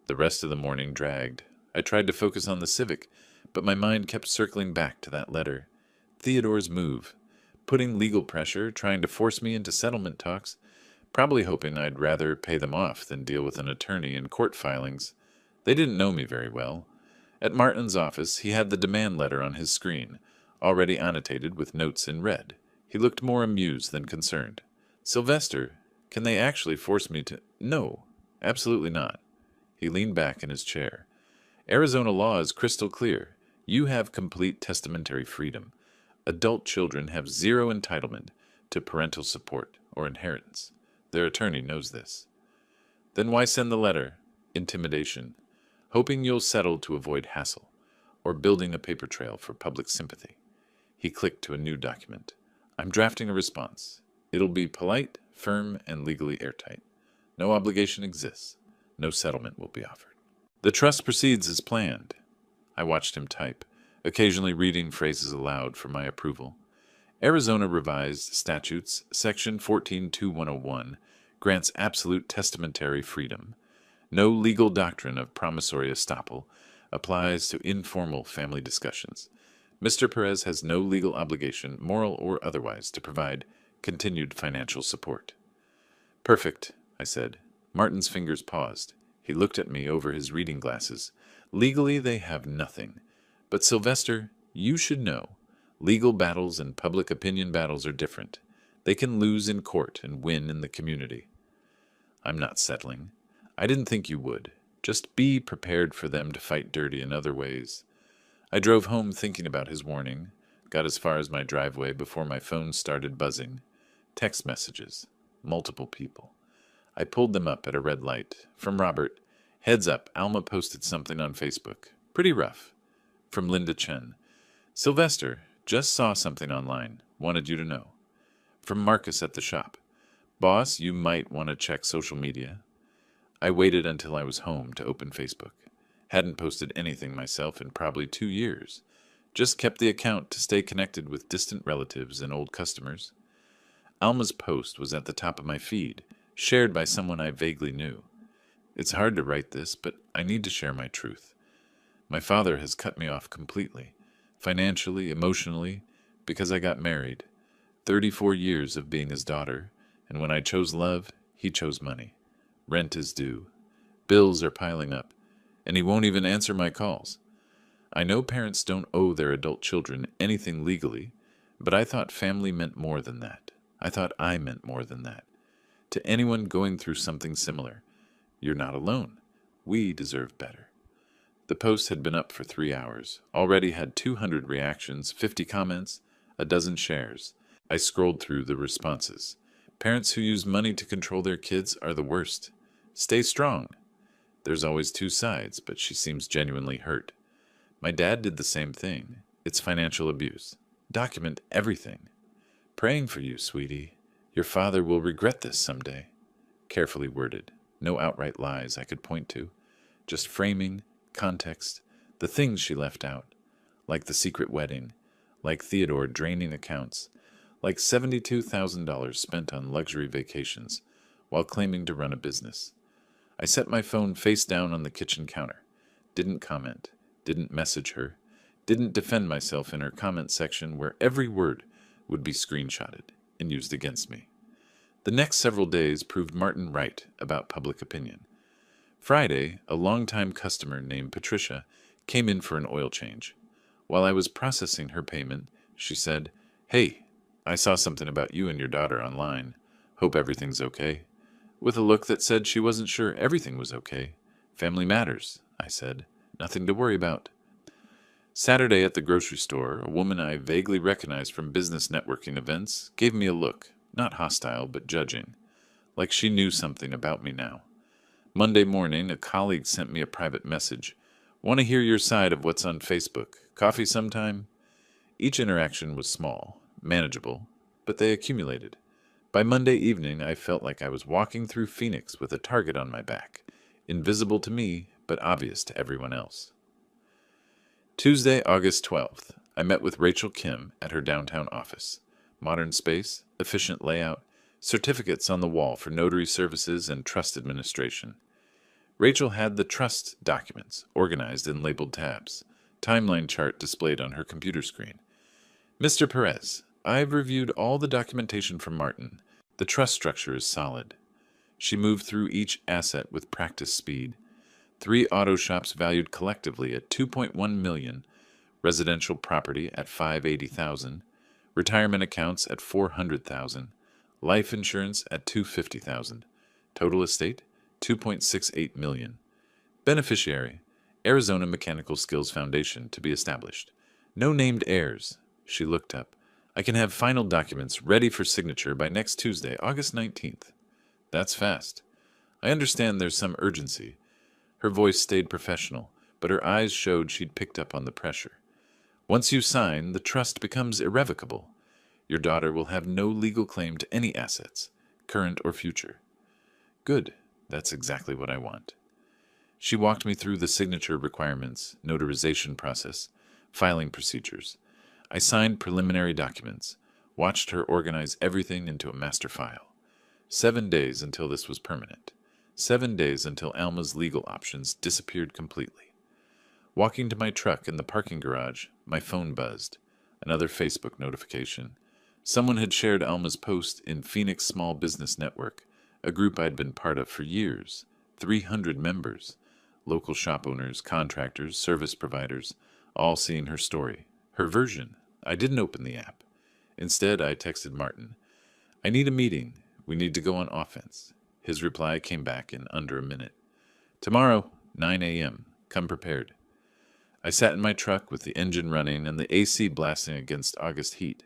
Speaker 1: The rest of the morning dragged. I tried to focus on the Civic, but my mind kept circling back to that letter. Theodore's move, putting legal pressure, trying to force me into settlement talks, probably hoping I'd rather pay them off than deal with an attorney and court filings. They didn't know me very well. At Martin's office, he had the demand letter on his screen, already annotated with notes in red. He looked more amused than concerned. Sylvester, can they actually force me to— No, absolutely not. He leaned back in his chair. Arizona law is crystal clear. You have complete testamentary freedom. Adult children have 0 entitlement to parental support or inheritance. Their attorney knows this. Then why send the letter? Intimidation. Hoping you'll settle to avoid hassle, or building a paper trail for public sympathy. He clicked to a new document. I'm drafting a response. It'll be polite, firm, and legally airtight. No obligation exists. No settlement will be offered. The trust proceeds as planned. I watched him type, occasionally reading phrases aloud for my approval. Arizona Revised Statutes, Section 142101, grants absolute testamentary freedom. No legal doctrine of promissory estoppel applies to informal family discussions. Mr. Perez has no legal obligation, moral or otherwise, to provide continued financial support. Perfect, I said. Martin's fingers paused. He looked at me over his reading glasses. Legally, they have nothing. But Sylvester, you should know. Legal battles and public opinion battles are different. They can lose in court and win in the community. I'm not settling. I didn't think you would. Just be prepared for them to fight dirty in other ways. I drove home thinking about his warning, got as far as my driveway before my phone started buzzing. Text messages. Multiple people. I pulled them up at a red light. From Robert. Heads up, Alma posted something on Facebook. Pretty rough. From Linda Chen. Sylvester, just saw something online. Wanted you to know. From Marcus at the shop. Boss, you might want to check social media. I waited until I was home to open Facebook. Hadn't posted anything myself in probably 2 years. Just kept the account to stay connected with distant relatives and old customers. Alma's post was at the top of my feed, shared by someone I vaguely knew. It's hard to write this, but I need to share my truth. My father has cut me off completely, financially, emotionally, because I got married. 34 years of being his daughter, and when I chose love, he chose money. Rent is due. Bills are piling up, and he won't even answer my calls. I know parents don't owe their adult children anything legally, but I thought family meant more than that. I thought I meant more than that. To anyone going through something similar, you're not alone. We deserve better. The post had been up for 3 hours, already had 200 reactions, 50 comments, a dozen shares. I scrolled through the responses. Parents who use money to control their kids are the worst. Stay strong. There's always 2 sides, but she seems genuinely hurt. My dad did the same thing. It's financial abuse. Document everything. Praying for you, sweetie. Your father will regret this someday. Carefully worded. No outright lies I could point to. Just framing, context, the things she left out. Like the secret wedding. Like Theodore draining accounts. Like $72,000 spent on luxury vacations while claiming to run a business. I set my phone face down on the kitchen counter. Didn't comment. Didn't message her. Didn't defend myself in her comment section where every word would be screenshotted and used against me. The next several days proved Martin right about public opinion. Friday, a longtime customer named Patricia came in for an oil change. While I was processing her payment, she said, "Hey, I saw something about you and your daughter online. Hope everything's okay." With a look that said she wasn't sure everything was okay. "Family matters," I said. "Nothing to worry about." Saturday at the grocery store, a woman I vaguely recognized from business networking events gave me a look, not hostile but judging, like she knew something about me now. Monday morning, a colleague sent me a private message, Want to hear your side of what's on Facebook? Coffee sometime? Each interaction was small, manageable, but they accumulated. By Monday evening, I felt like I was walking through Phoenix with a target on my back, invisible to me, but obvious to everyone else. Tuesday, August 12th, I met with Rachel Kim at her downtown office. Modern space, efficient layout, certificates on the wall for notary services and trust administration. Rachel had the trust documents organized in labeled tabs, timeline chart displayed on her computer screen. Mr. Perez, I've reviewed all the documentation from Martin. The trust structure is solid. She moved through each asset with practice speed. 3 auto shops valued collectively at $2.1 million, residential property at $580,000, retirement accounts at $400,000, life insurance at $250,000, total estate $2.68 million. Beneficiary, Arizona Mechanical Skills Foundation to be established. No named heirs. She looked up. I can have final documents ready for signature by next Tuesday, August 19th. That's fast. I understand there's some urgency. Her voice stayed professional, but her eyes showed she'd picked up on the pressure. Once you sign, the trust becomes irrevocable. Your daughter will have no legal claim to any assets, current or future. Good. That's exactly what I want. She walked me through the signature requirements, notarization process, filing procedures. I signed preliminary documents, watched her organize everything into a master file. 7 days until this was permanent. 7 days until Alma's legal options disappeared completely. Walking to my truck in the parking garage, my phone buzzed. Another Facebook notification. Someone had shared Alma's post in Phoenix Small Business Network, a group I'd been part of for years. 300 members. Local shop owners, contractors, service providers, all seeing her story. Her version. I didn't open the app. Instead, I texted Martin. I need a meeting. We need to go on offense. His reply came back in under a minute. Tomorrow, 9 a.m. Come prepared. I sat in my truck with the engine running and the AC blasting against August heat.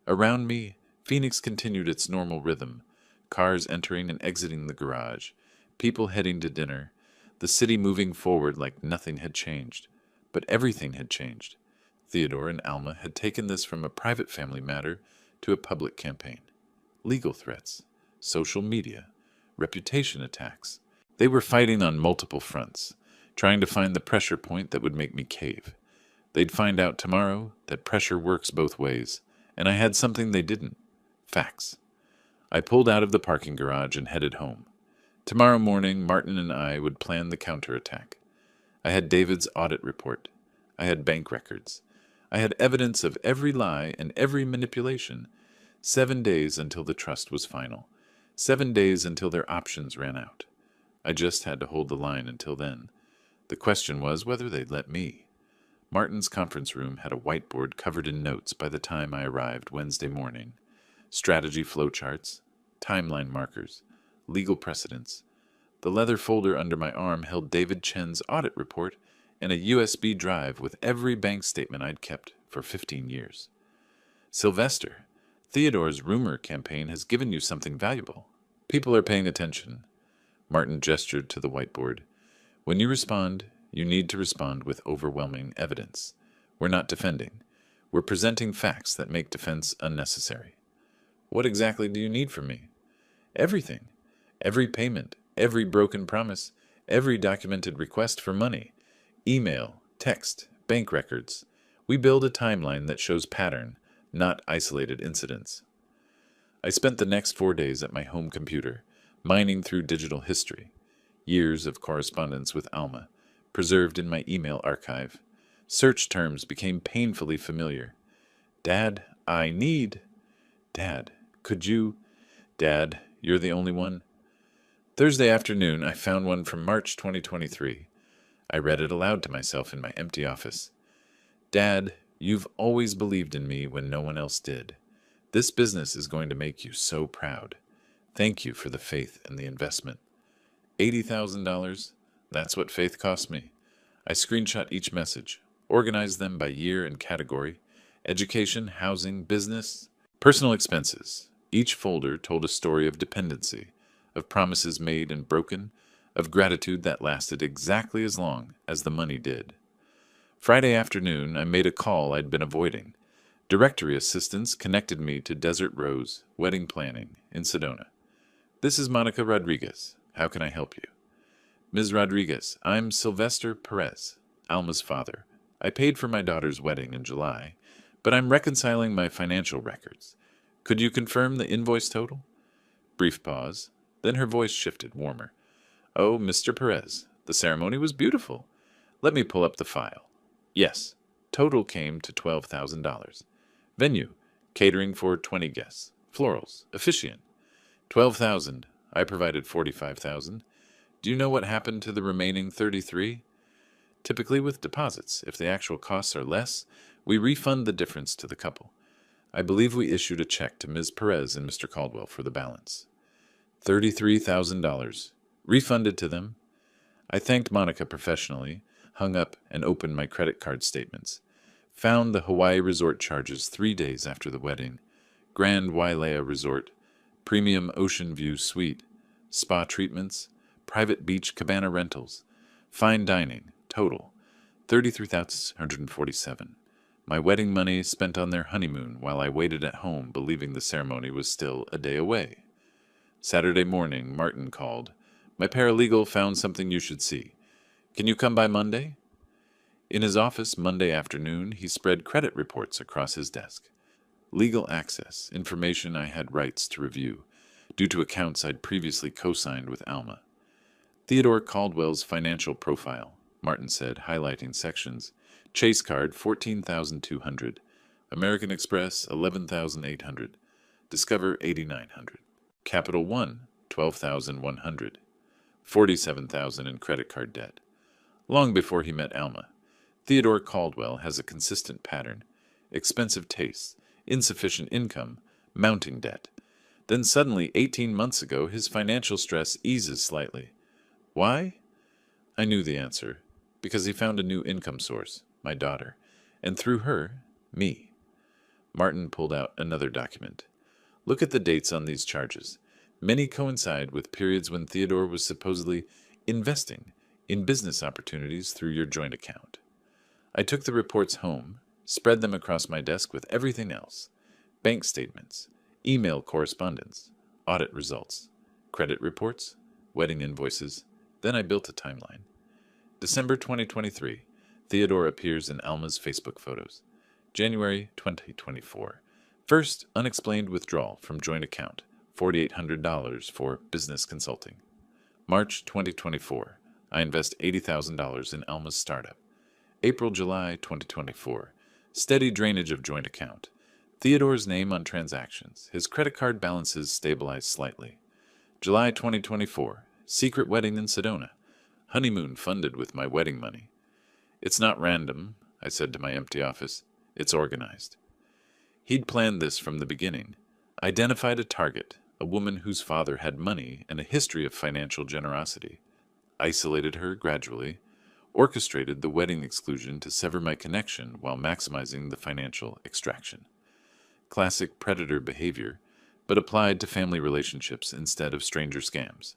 Speaker 1: Around me, Phoenix continued its normal rhythm. Cars entering and exiting the garage. People heading to dinner. The city moving forward like nothing had changed. But everything had changed. Theodore and Alma had taken this from a private family matter to a public campaign. Legal threats, social media, reputation attacks. They were fighting on multiple fronts, trying to find the pressure point that would make me cave. They'd find out tomorrow that pressure works both ways, and I had something they didn't. Facts. I pulled out of the parking garage and headed home. Tomorrow morning, Martin and I would plan the counterattack. I had David's audit report. I had bank records. I had evidence of every lie and every manipulation. 7 days until the trust was final. 7 days until their options ran out. I just had to hold the line until then. The question was whether they'd let me. Martin's conference room had a whiteboard covered in notes by the time I arrived Wednesday morning. Strategy flowcharts, timeline markers, legal precedents. The leather folder under my arm held David Chen's audit report and a USB drive with every bank statement I'd kept for 15 years. Sylvester, Theodore's rumor campaign has given you something valuable. People are paying attention. Martin gestured to the whiteboard. When you respond, you need to respond with overwhelming evidence. We're not defending. We're presenting facts that make defense unnecessary. What exactly do you need from me? Everything. Every payment, every broken promise, every documented request for money. Email, text, bank records. We build a timeline that shows pattern, not isolated incidents. I spent the next 4 days at my home computer, mining through digital history. Years of correspondence with Alma, preserved in my email archive. Search terms became painfully familiar. Dad, I need. Dad, could you? Dad, you're the only one. Thursday afternoon, I found one from March 2023. I read it aloud to myself in my empty office. Dad, you've always believed in me when no one else did. This business is going to make you so proud. Thank you for the faith and the investment. $80,000, that's what faith cost me. I screenshot each message, organized them by year and category, education, housing, business, personal expenses. Each folder told a story of dependency, of promises made and broken, of gratitude that lasted exactly as long as the money did. Friday afternoon, I made a call I'd been avoiding. Directory assistants connected me to Desert Rose Wedding Planning in Sedona. This is Monica Rodriguez. How can I help you? Ms. Rodriguez, I'm Sylvester Perez, Alma's father. I paid for my daughter's wedding in July, but I'm reconciling my financial records. Could you confirm the invoice total? Brief pause. Then her voice shifted, warmer. Oh, Mr. Perez, the ceremony was beautiful. Let me pull up the file. Yes, total came to $12,000. Venue, catering for 20 guests. Florals, officiant. 12,000. I provided 45,000. Do you know what happened to the remaining 33? Typically with deposits, if the actual costs are less, we refund the difference to the couple. I believe we issued a check to Ms. Perez and Mr. Caldwell for the balance. $33,000. Refunded to them. I thanked Monica professionally, hung up, and opened my credit card statements. Found the Hawaii resort charges 3 days after the wedding. Grand Wailea Resort, Premium Ocean View Suite, spa treatments, private beach cabana rentals, fine dining, total, $33,647. My wedding money spent on their honeymoon while I waited at home believing the ceremony was still a day away. Saturday morning, Martin called. My paralegal found something you should see. Can you come by Monday? In his office Monday afternoon, he spread credit reports across his desk. Legal access, information I had rights to review, due to accounts I'd previously co-signed with Alma. Theodore Caldwell's financial profile, Martin said, highlighting sections. Chase card, $14,200. American Express, $11,800. Discover, $8,900. Capital One, $12,100. $47,000 in credit card debt. Long before he met Alma, Theodore Caldwell has a consistent pattern. Expensive tastes, insufficient income, mounting debt. Then suddenly, 18 months ago, his financial stress eases slightly. Why? I knew the answer. Because he found a new income source, my daughter, and through her, me. Martin pulled out another document. Look at the dates on these charges. Many coincide with periods when Theodore was supposedly investing in business opportunities through your joint account. I took the reports home, spread them across my desk with everything else. Bank statements, email correspondence, audit results, credit reports, wedding invoices. Then I built a timeline. December 2023, Theodore appears in Alma's Facebook photos. January 2024, first unexplained withdrawal from joint account, $4,800 for business consulting. March 2024, I invest $80,000 in Alma's startup. April-July 2024, steady drainage of joint account. Theodore's name on transactions. His credit card balances stabilize slightly. July 2024, secret wedding in Sedona. Honeymoon funded with my wedding money. It's not random, I said to my empty office. It's organized. He'd planned this from the beginning. Identified a target, a woman whose father had money and a history of financial generosity. Isolated her gradually. Orchestrated the wedding exclusion to sever my connection while maximizing the financial extraction. Classic predator behavior, but applied to family relationships instead of stranger scams.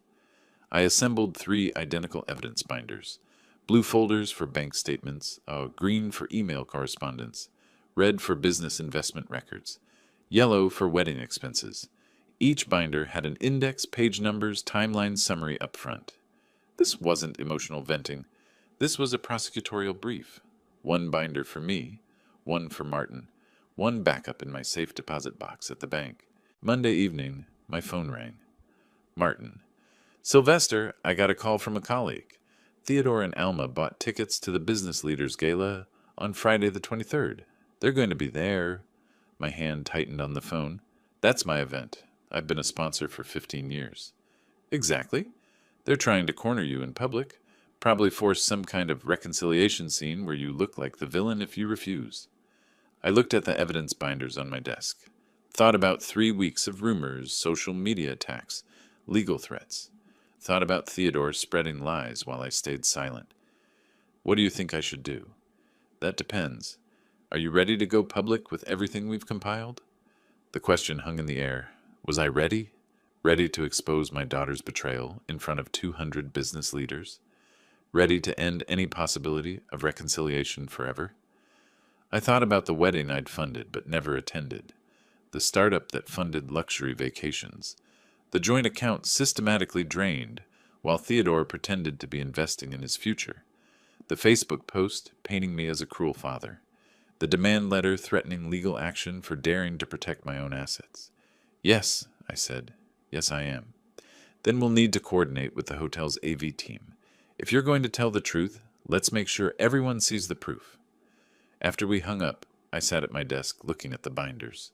Speaker 1: I assembled 3 identical evidence binders. Blue folders for bank statements, green for email correspondence, red for business investment records, yellow for wedding expenses. Each binder had an index, page numbers, timeline summary up front. This wasn't emotional venting. This was a prosecutorial brief. 1 binder for me, 1 for Martin, 1 backup in my safe deposit box at the bank. Monday evening, my phone rang. Martin. Sylvester, I got a call from a colleague. Theodore and Alma bought tickets to the Business Leaders Gala on Friday the 23rd. They're going to be there. My hand tightened on the phone. That's my event. I've been a sponsor for 15 years. Exactly. They're trying to corner you in public. Probably force some kind of reconciliation scene where you look like the villain if you refuse. I looked at the evidence binders on my desk. Thought about 3 weeks of rumors, social media attacks, legal threats. Thought about Theodore spreading lies while I stayed silent. What do you think I should do? That depends. Are you ready to go public with everything we've compiled? The question hung in the air. Was I ready? ready to expose my daughter's betrayal in front of 200 business leaders, ready to end any possibility of reconciliation forever. I thought about the wedding I'd funded but never attended, the startup that funded luxury vacations, the joint account systematically drained while Theodore pretended to be investing in his future, the Facebook post painting me as a cruel father, the demand letter threatening legal action for daring to protect my own assets. Yes, I said. Yes, I am. Then we'll need to coordinate with the hotel's AV team. If you're going to tell the truth, let's make sure everyone sees the proof. After we hung up, I sat at my desk looking at the binders.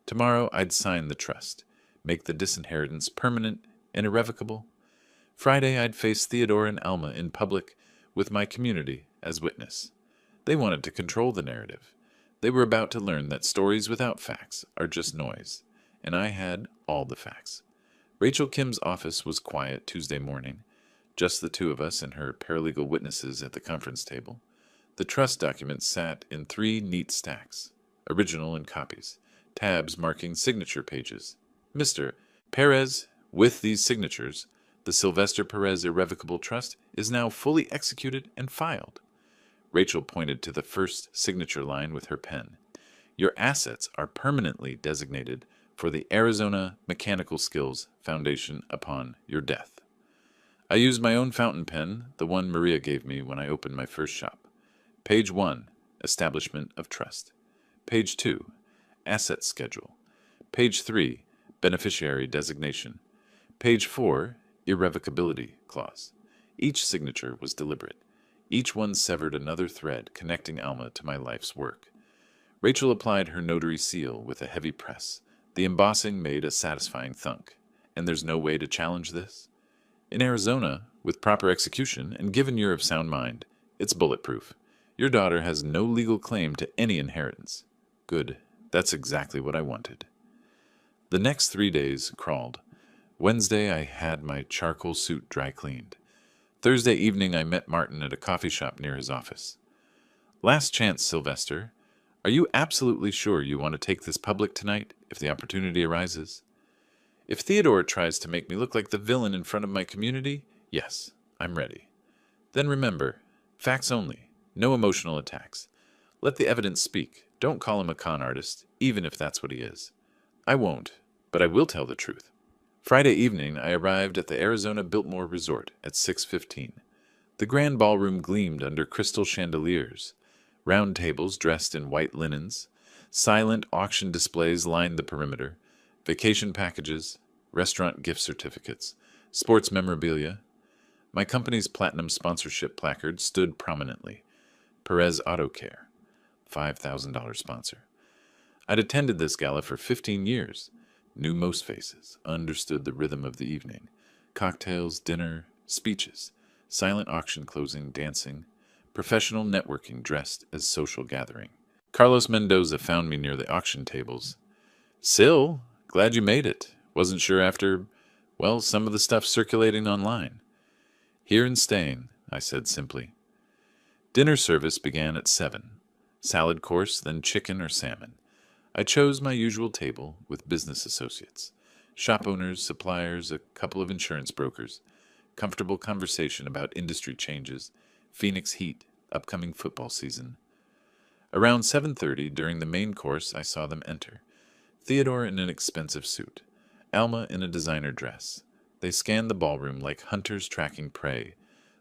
Speaker 1: Tomorrow I'd sign the trust, make the disinheritance permanent and irrevocable. Friday I'd face Theodore and Alma in public with my community as witness. They wanted to control the narrative. They were about to learn that stories without facts are just noise, and I had all the facts. Rachel Kim's office was quiet Tuesday morning, just the two of us and her paralegal witnesses at the conference table. The trust documents sat in 3 neat stacks, original and copies, tabs marking signature pages. Mr. Perez, with these signatures, the Sylvester Perez Irrevocable Trust is now fully executed and filed. Rachel pointed to the first signature line with her pen. Your assets are permanently designated for the Arizona Mechanical Skills Foundation upon your death. I used my own fountain pen, the one Maria gave me when I opened my first shop. Page 1, Establishment of Trust. Page 2, Asset Schedule. Page 3, Beneficiary Designation. Page 4, Irrevocability Clause. Each signature was deliberate. Each one severed another thread connecting Alma to my life's work. Rachel applied her notary seal with a heavy press. The embossing made a satisfying thunk. And there's no way to challenge this? In Arizona, with proper execution and given you're of sound mind, it's bulletproof. Your daughter has no legal claim to any inheritance. Good. That's exactly what I wanted. The next 3 days crawled. Wednesday, I had my charcoal suit dry cleaned. Thursday evening, I met Martin at a coffee shop near his office. Last chance, Sylvester. Are you absolutely sure you want to take this public tonight if the opportunity arises? If Theodore tries to make me look like the villain in front of my community, yes, I'm ready. Then remember, facts only, no emotional attacks. Let the evidence speak. Don't call him a con artist, even if that's what he is. I won't, but I will tell the truth. Friday evening, I arrived at the Arizona Biltmore Resort at 6:15. The grand ballroom gleamed under crystal chandeliers. Round tables dressed in white linens. Silent auction displays lined the perimeter. Vacation packages, restaurant gift certificates, sports memorabilia. My company's platinum sponsorship placard stood prominently. Perez Auto Care, $5,000 sponsor. I'd attended this gala for 15 years. Knew most faces, understood the rhythm of the evening. Cocktails, dinner, speeches, silent auction closing, dancing, professional networking dressed as social gathering. Carlos Mendoza found me near the auction tables. Sil, glad you made it. Wasn't sure after, well, some of the stuff circulating online. Here and staying, I said simply. Dinner service began at 7. Salad course, then chicken or salmon. I chose my usual table with business associates, shop owners, suppliers, a couple of insurance brokers, comfortable conversation about industry changes, Phoenix heat, upcoming football season. Around 7:30, during the main course, I saw them enter. Theodore in an expensive suit, Alma in a designer dress. They scanned the ballroom like hunters tracking prey,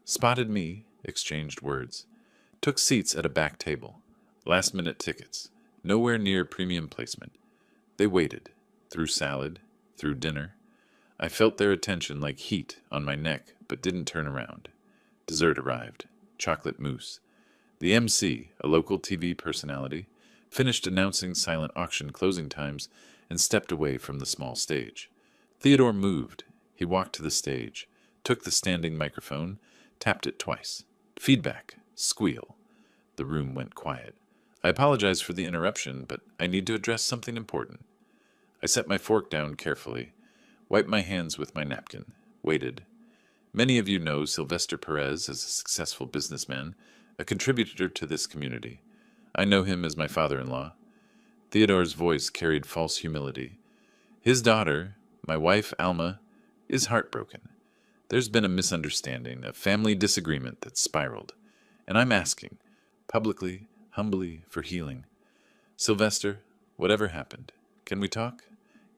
Speaker 1: spotted me, exchanged words, took seats at a back table, last-minute tickets. Nowhere near premium placement. They waited, through salad, through dinner. I felt their attention like heat on my neck, but didn't turn around. Dessert arrived, chocolate mousse. The MC, a local TV personality, finished announcing silent auction closing times and stepped away from the small stage. Theodore moved. He walked to the stage, took the standing microphone, tapped it twice. Feedback, squeal. The room went quiet. I apologize for the interruption, but I need to address something important. I set my fork down carefully, wiped my hands with my napkin, waited. Many of you know Sylvester Perez as a successful businessman, a contributor to this community. I know him as my father-in-law. Theodore's voice carried false humility. His daughter, My wife, Alma, is heartbroken. There's been a misunderstanding, a family disagreement that spiraled, and I'm asking, publicly, humbly, for healing. Sylvester, whatever happened, can we talk?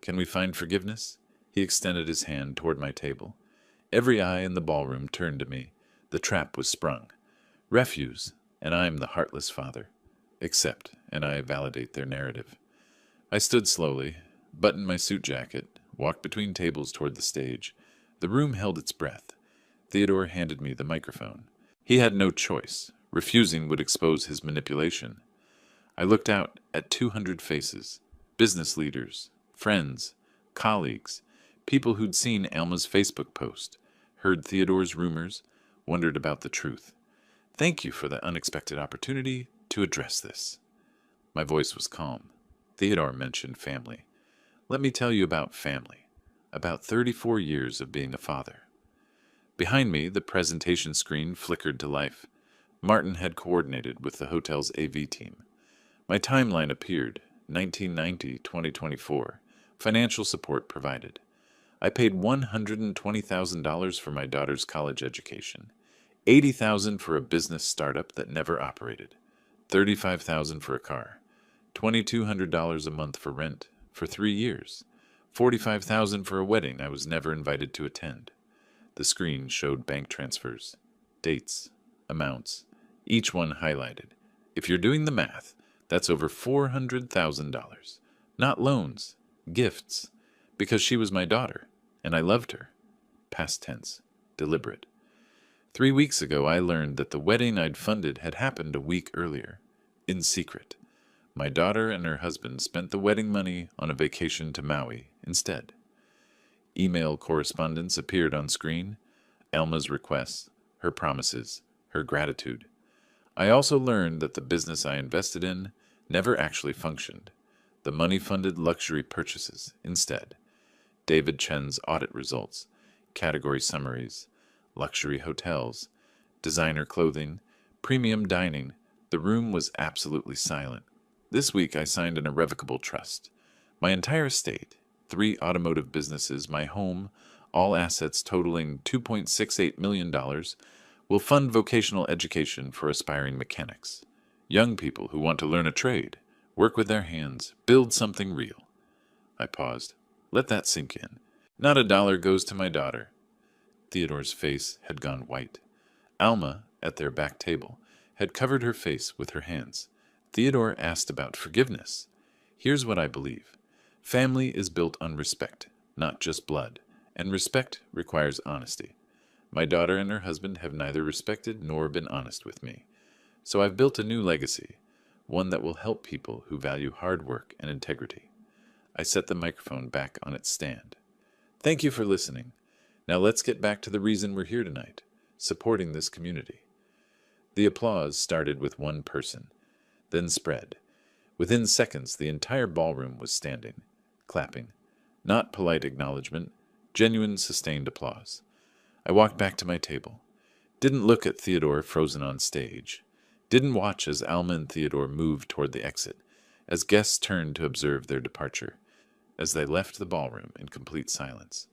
Speaker 1: Can we find forgiveness? He extended his hand toward my table. Every eye in the ballroom turned to me. The trap was sprung. Refuse, and I'm the heartless father. Accept, and I validate their narrative. I stood slowly, buttoned my suit jacket, walked between tables toward the stage. The room held its breath. Theodore handed me the microphone. He had no choice. Refusing would expose his manipulation. I looked out at 200 faces, business leaders, friends, colleagues, people who'd seen Alma's Facebook post, heard Theodore's rumors, wondered about the truth. Thank you for the unexpected opportunity to address this. My voice was calm. Theodore mentioned family. Let me tell you about family. About 34 years of being a father. Behind me, the presentation screen flickered to life. Martin had coordinated with the hotel's AV team. My timeline appeared, 1990-2024. Financial support provided. I paid $120,000 for my daughter's college education, $80,000 for a business startup that never operated, $35,000 for a car, $2,200 a month for rent for 3 years, $45,000 for a wedding I was never invited to attend. The screen showed bank transfers, dates, amounts, each one highlighted. If you're doing the math, that's over $400,000. Not loans, gifts, because she was my daughter, and I loved her. Past tense, deliberate. 3 weeks ago, I learned that the wedding I'd funded had happened a week earlier, in secret. My daughter and her husband spent the wedding money on a vacation to Maui instead. Email correspondence appeared on screen, Alma's requests, her promises, her gratitude. I also learned that the business I invested in never actually functioned. The money funded luxury purchases instead. David Chen's audit results, category summaries, luxury hotels, designer clothing, premium dining. The room was absolutely silent. This week I signed an irrevocable trust. My entire estate, 3 automotive businesses, my home, all assets totaling $2.68 million, will fund vocational education for aspiring mechanics. Young people who want to learn a trade, work with their hands, build something real. I paused. Let that sink in. Not a dollar goes to my daughter. Theodore's face had gone white. Alma, at their back table, had covered her face with her hands. Theodore asked about forgiveness. Here's what I believe. Family is built on respect, not just blood, and respect requires honesty. My daughter and her husband have neither respected nor been honest with me. So I've built a new legacy, one that will help people who value hard work and integrity. I set the microphone back on its stand. Thank you for listening. Now let's get back to the reason we're here tonight, supporting this community. The applause started with one person, then spread. Within seconds, the entire ballroom was standing, clapping. Not polite acknowledgement, genuine sustained applause. I walked back to my table. Didn't look at Theodore frozen on stage. Didn't watch as Alma and Theodore moved toward the exit, as guests turned to observe their departure, as they left the ballroom in complete silence.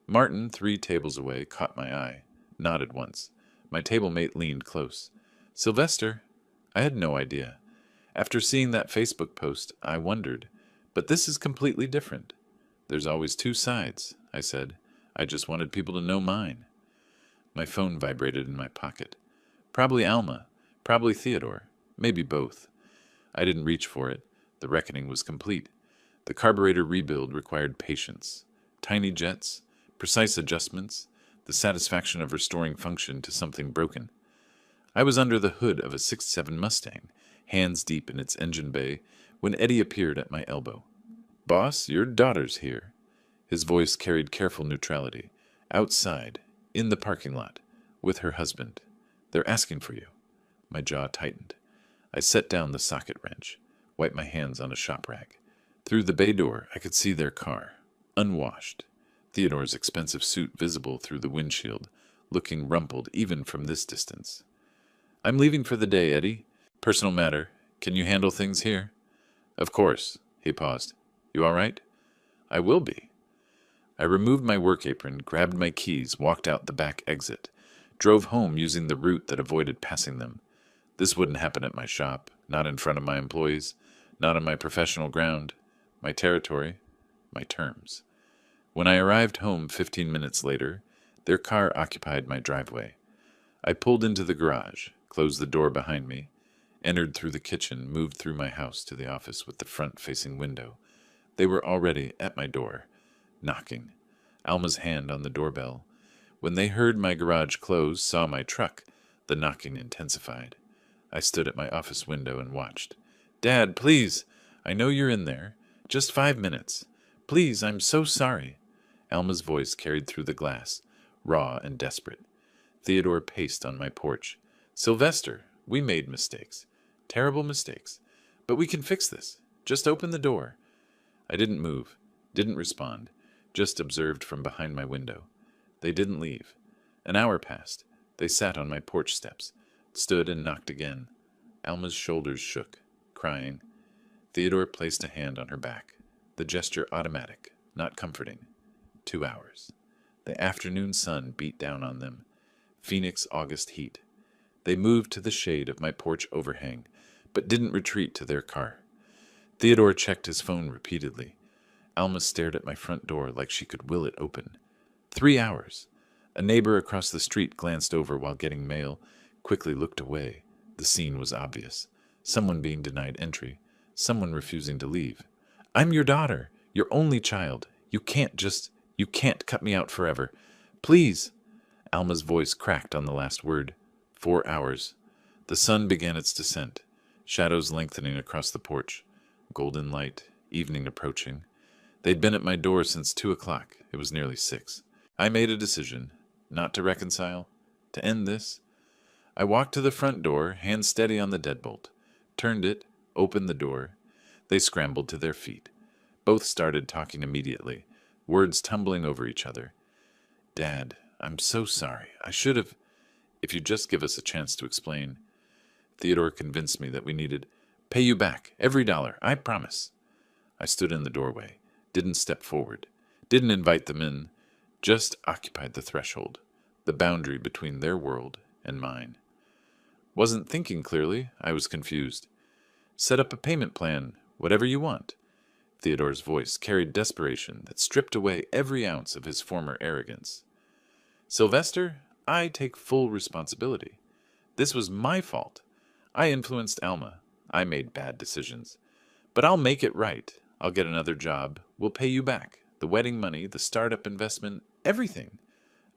Speaker 1: Martin, 3 tables away, caught my eye, nodded once. My table mate leaned close. Sylvester? I had no idea. After seeing that Facebook post, I wondered. But this is completely different. There's always 2 sides, I said. I just wanted people to know mine. My phone vibrated in my pocket. Probably Alma, probably Theodore, maybe both. I didn't reach for it. The reckoning was complete. The carburetor rebuild required patience. Tiny jets, precise adjustments, the satisfaction of restoring function to something broken. I was under the hood of a '67 Mustang, hands deep in its engine bay, when Eddie appeared at my elbow. Boss, your daughter's here. His voice carried careful neutrality. Outside, in the parking lot, with her husband. They're asking for you. My jaw tightened. I set down the socket wrench, wiped my hands on a shop rag. Through the bay door, I could see their car, unwashed. Theodore's expensive suit visible through the windshield, looking rumpled even from this distance. I'm leaving for the day, Eddie. Personal matter. Can you handle things here? Of course. He paused. You all right? I will be. I removed my work apron, grabbed my keys, walked out the back exit, drove home using the route that avoided passing them. This wouldn't happen at my shop, not in front of my employees, not on my professional ground, my territory, my terms. When I arrived home 15 minutes later, their car occupied my driveway. I pulled into the garage, closed the door behind me, entered through the kitchen, moved through my house to the office with the front-facing window. They were already at my door, knocking. Alma's hand on the doorbell. When they heard my garage close, saw my truck, the knocking intensified. I stood at my office window and watched. "Dad, please! I know you're in there. Just 5 minutes. Please, I'm so sorry." Alma's voice carried through the glass, raw and desperate. Theodore paced on my porch. "Sylvester, we made mistakes. Terrible mistakes. But we can fix this. Just open the door." I didn't move, didn't respond, just observed from behind my window. They didn't leave. An hour passed. They sat on my porch steps, stood and knocked again. Alma's shoulders shook, crying. Theodore placed a hand on her back, the gesture automatic, not comforting. 2 hours. The afternoon sun beat down on them. Phoenix August heat. They moved to the shade of my porch overhang, but didn't retreat to their car. Theodore checked his phone repeatedly. Alma stared at my front door like she could will it open. 3 hours. A neighbor across the street glanced over while getting mail, quickly looked away. The scene was obvious. Someone being denied entry. Someone refusing to leave. "I'm your daughter, your only child. You can't cut me out forever. Please." Alma's voice cracked on the last word. 4 hours. The sun began its descent, shadows lengthening across the porch. Golden light, evening approaching. They'd been at my door since 2 o'clock. It was nearly 6. I made a decision. Not to reconcile. To end this. I walked to the front door, hand steady on the deadbolt. Turned it, opened the door. They scrambled to their feet. Both started talking immediately, words tumbling over each other. "Dad, I'm so sorry. I should have... If you'd just give us a chance to explain." Theodore convinced me that we needed... "Pay you back, every dollar, I promise." I stood in the doorway, didn't step forward, didn't invite them in, just occupied the threshold, the boundary between their world and mine. Wasn't thinking clearly, I was confused. "Set up a payment plan, whatever you want." Theodore's voice carried desperation that stripped away every ounce of his former arrogance. "Sylvester, I take full responsibility. This was my fault. I influenced Alma. I made bad decisions. But I'll make it right. I'll get another job. We'll pay you back. The wedding money, the startup investment, everything."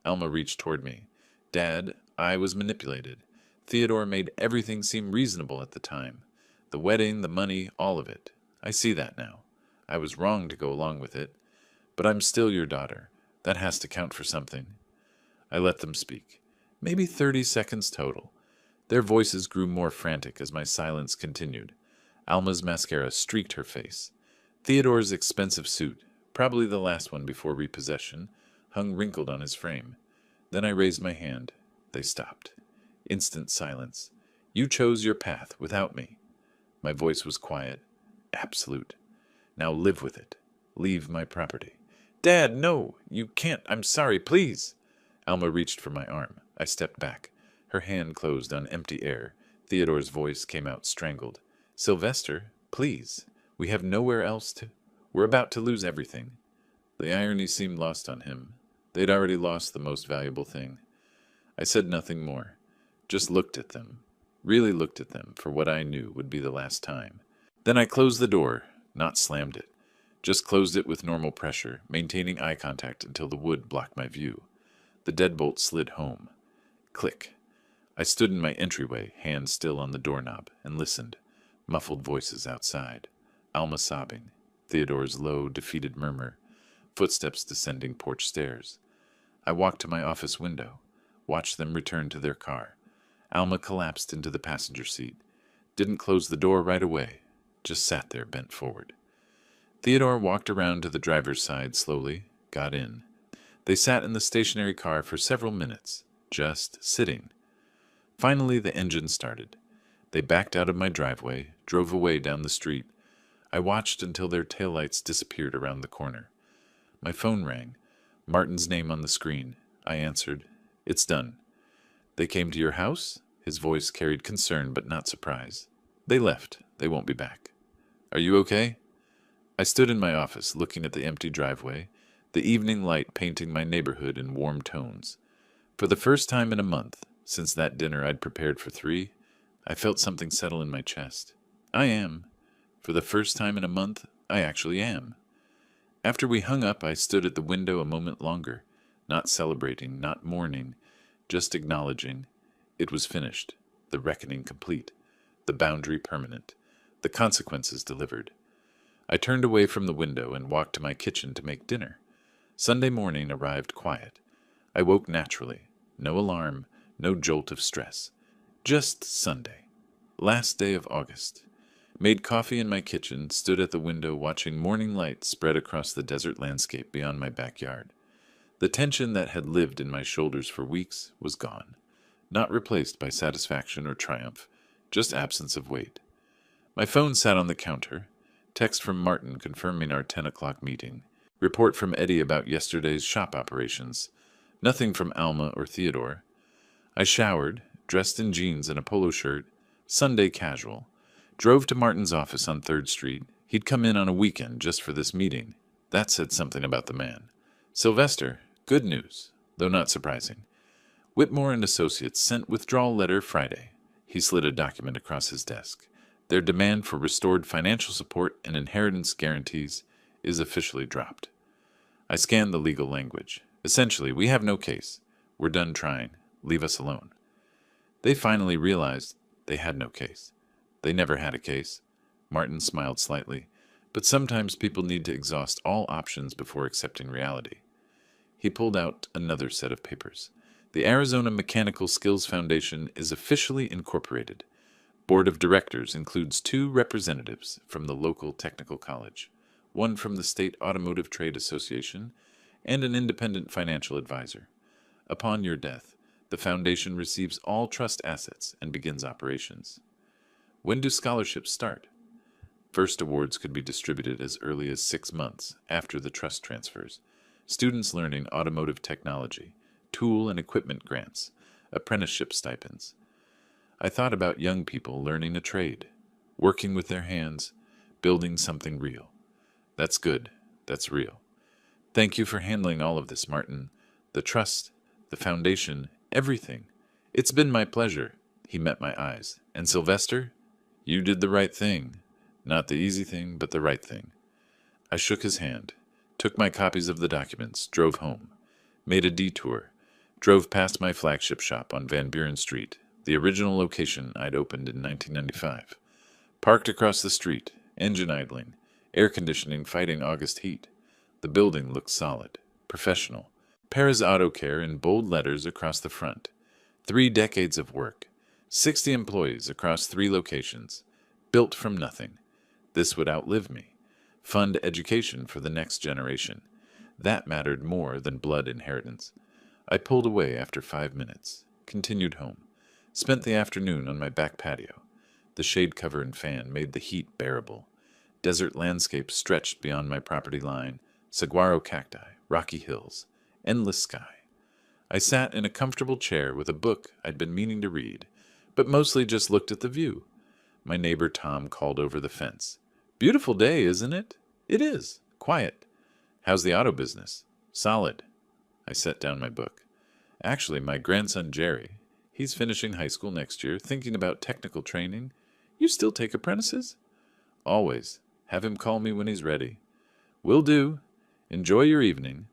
Speaker 1: Alma reached toward me. "Dad, I was manipulated. Theodore made everything seem reasonable at the time. The wedding, the money, all of it. I see that now. I was wrong to go along with it. But I'm still your daughter. That has to count for something." I let them speak. Maybe 30 seconds total. Their voices grew more frantic as my silence continued. Alma's mascara streaked her face. Theodore's expensive suit, probably the last one before repossession, hung wrinkled on his frame. Then I raised my hand. They stopped. Instant silence. "You chose your path without me." My voice was quiet, absolute. "Now live with it. Leave my property." "Dad, no! You can't! I'm sorry, please!" Alma reached for my arm. I stepped back. Her hand closed on empty air. Theodore's voice came out strangled. "Sylvester, please. We have nowhere else to... We're about to lose everything." The irony seemed lost on him. They'd already lost the most valuable thing. I said nothing more. Just looked at them. Really looked at them for what I knew would be the last time. Then I closed the door, not slammed it. Just closed it with normal pressure, maintaining eye contact until the wood blocked my view. The deadbolt slid home. Click. I stood in my entryway, hand still on the doorknob, and listened. Muffled voices outside. Alma sobbing. Theodore's low, defeated murmur. Footsteps descending porch stairs. I walked to my office window. Watched them return to their car. Alma collapsed into the passenger seat. Didn't close the door right away. Just sat there bent forward. Theodore walked around to the driver's side slowly, got in. They sat in the stationary car for several minutes, just sitting. Finally, the engine started. They backed out of my driveway, drove away down the street. I watched until their taillights disappeared around the corner. My phone rang. Martin's name on the screen. I answered. It's done. They came to your house? His voice carried concern but not surprise. They left. They won't be back. Are you okay? I stood in my office, looking at the empty driveway, the evening light painting my neighborhood in warm tones. For the first time in a month, since that dinner I'd prepared for 3, I felt something settle in my chest. I am. For the first time in a month, I actually am. After we hung up, I stood at the window a moment longer, not celebrating, not mourning, just acknowledging. It was finished, the reckoning complete, the boundary permanent, the consequences delivered. I turned away from the window and walked to my kitchen to make dinner. Sunday morning arrived quiet. I woke naturally. No alarm, no jolt of stress. Just Sunday. Last day of August. Made coffee in my kitchen, stood at the window watching morning light spread across the desert landscape beyond my backyard. The tension that had lived in my shoulders for weeks was gone. Not replaced by satisfaction or triumph, just absence of weight. My phone sat on the counter. Text from Martin confirming our 10 o'clock meeting. Report from Eddie about yesterday's shop operations. Nothing from Alma or Theodore. I showered, dressed in jeans and a polo shirt, Sunday casual. Drove to Martin's office on 3rd Street. He'd come in on a weekend just for this meeting. That said something about the man. Sylvester, good news, though not surprising. Whitmore and Associates sent withdrawal letter Friday. He slid a document across his desk. Their demand for restored financial support and inheritance guarantees is officially dropped. I scanned the legal language. Essentially, we have no case. We're done trying. Leave us alone. They finally realized they had no case. They never had a case. Martin smiled slightly. But sometimes people need to exhaust all options before accepting reality. He pulled out another set of papers. The Arizona Mechanical Skills Foundation is officially incorporated. Board of Directors includes 2 representatives from the local technical college, 1 from the State Automotive Trade Association, and an independent financial advisor. Upon your death, the foundation receives all trust assets and begins operations. When do scholarships start? First awards could be distributed as early as 6 months after the trust transfers. Students learning automotive technology, tool and equipment grants, apprenticeship stipends. I thought about young people learning a trade, working with their hands, building something real. That's good. That's real. Thank you for handling all of this, Martin. The trust, the foundation, everything. It's been my pleasure. He met my eyes. And Sylvester, you did the right thing. Not the easy thing, but the right thing. I shook his hand, took my copies of the documents, drove home, made a detour, drove past my flagship shop on Van Buren Street, the original location I'd opened in 1995. Parked across the street, engine idling, air conditioning fighting August heat. The building looked solid, professional. Perez Auto Care in bold letters across the front. 3 decades of work. 60 employees across 3 locations. Built from nothing. This would outlive me. Fund education for the next generation. That mattered more than blood inheritance. I pulled away after 5 minutes. Continued home. Spent the afternoon on my back patio. The shade cover and fan made the heat bearable. Desert landscape stretched beyond my property line. Saguaro cacti, rocky hills, endless sky. I sat in a comfortable chair with a book I'd been meaning to read, but mostly just looked at the view. My neighbor Tom called over the fence. Beautiful day, isn't it? It is. Quiet. How's the auto business? Solid. I set down my book. Actually, my grandson Jerry, he's finishing high school next year, thinking about technical training. You still take apprentices? Always. Have him call me when he's ready. Will do. Enjoy your evening.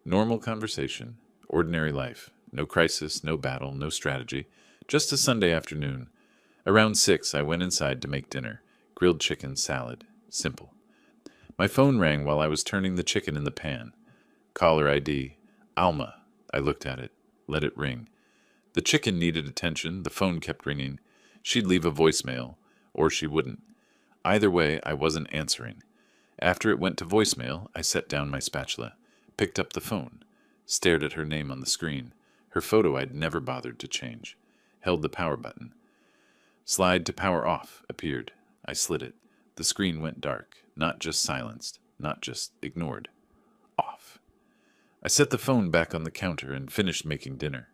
Speaker 1: Normal conversation. Ordinary life. No crisis, no battle, no strategy. Just a Sunday afternoon. Around 6, I went inside to make dinner. Grilled chicken, salad. Simple. My phone rang while I was turning the chicken in the pan. Caller ID. Alma. I looked at it. Let it ring. The chicken needed attention. The phone kept ringing. She'd leave a voicemail, or she wouldn't. Either way, I wasn't answering. After it went to voicemail, I set down my spatula, picked up the phone, stared at her name on the screen, her photo I'd never bothered to change, held the power button. Slide to power off appeared. I slid it. The screen went dark, not just silenced, not just ignored. Off. I set the phone back on the counter and finished making dinner.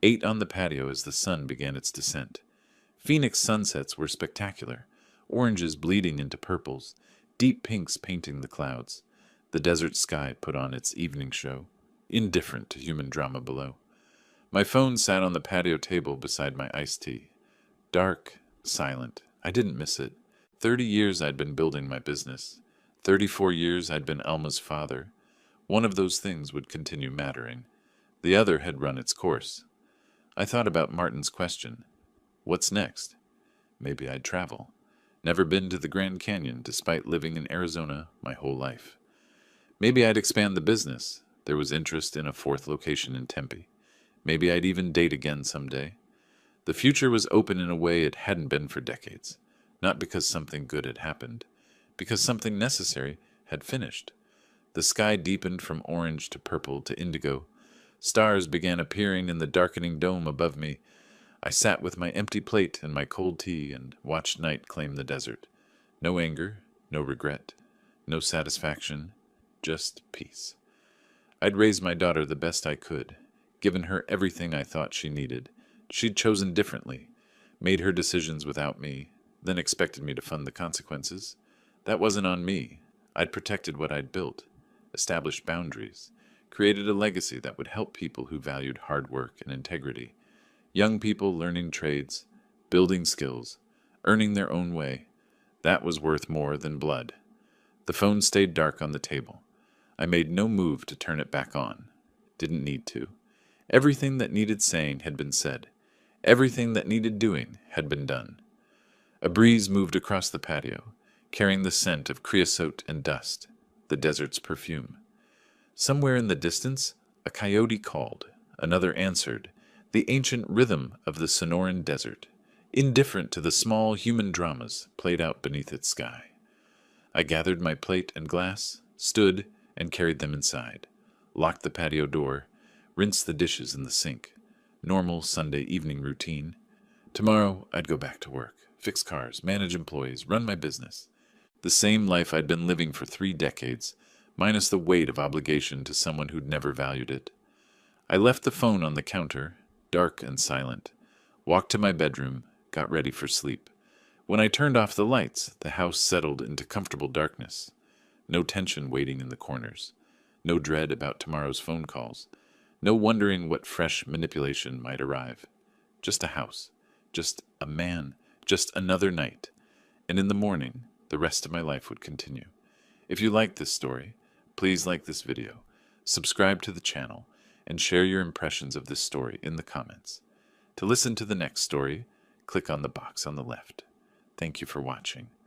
Speaker 1: Ate on the patio as the sun began its descent. Phoenix sunsets were spectacular, oranges bleeding into purples, deep pinks painting the clouds. The desert sky put on its evening show, indifferent to human drama below. My phone sat on the patio table beside my iced tea. Dark, silent. I didn't miss it. 30 years I'd been building my business. 34 years I'd been Elma's father. One of those things would continue mattering. The other had run its course. I thought about Martin's question. What's next? Maybe I'd travel. Never been to the Grand Canyon despite living in Arizona my whole life. Maybe I'd expand the business. There was interest in a 4th location in Tempe. Maybe I'd even date again someday. The future was open in a way it hadn't been for decades. Not because something good had happened, because something necessary had finished. The sky deepened from orange to purple to indigo. Stars began appearing in the darkening dome above me. I sat with my empty plate and my cold tea and watched night claim the desert. No anger, no regret, no satisfaction, just peace. I'd raised my daughter the best I could, given her everything I thought she needed. She'd chosen differently, made her decisions without me, then expected me to fund the consequences. That wasn't on me. I'd protected what I'd built, established boundaries, created a legacy that would help people who valued hard work and integrity. Young people learning trades, building skills, earning their own way. That was worth more than blood. The phone stayed dark on the table. I made no move to turn it back on. Didn't need to. Everything that needed saying had been said. Everything that needed doing had been done. A breeze moved across the patio, carrying the scent of creosote and dust, the desert's perfume. Somewhere in the distance, a coyote called. Another answered, the ancient rhythm of the Sonoran desert, indifferent to the small human dramas played out beneath its sky. I gathered my plate and glass, stood, and carried them inside, locked the patio door, rinsed the dishes in the sink. Normal Sunday evening routine. Tomorrow, I'd go back to work, fix cars, manage employees, run my business. The same life I'd been living for 3 decades, minus the weight of obligation to someone who'd never valued it. I left the phone on the counter, dark and silent, walked to my bedroom, got ready for sleep. When I turned off the lights, the house settled into comfortable darkness. No tension waiting in the corners. No dread about tomorrow's phone calls. No wondering what fresh manipulation might arrive. Just a house. Just a man. Just another night. And in the morning, the rest of my life would continue. If you like this story, please like this video, subscribe to the channel, and share your impressions of this story in the comments. To listen to the next story, click on the box on the left. Thank you for watching.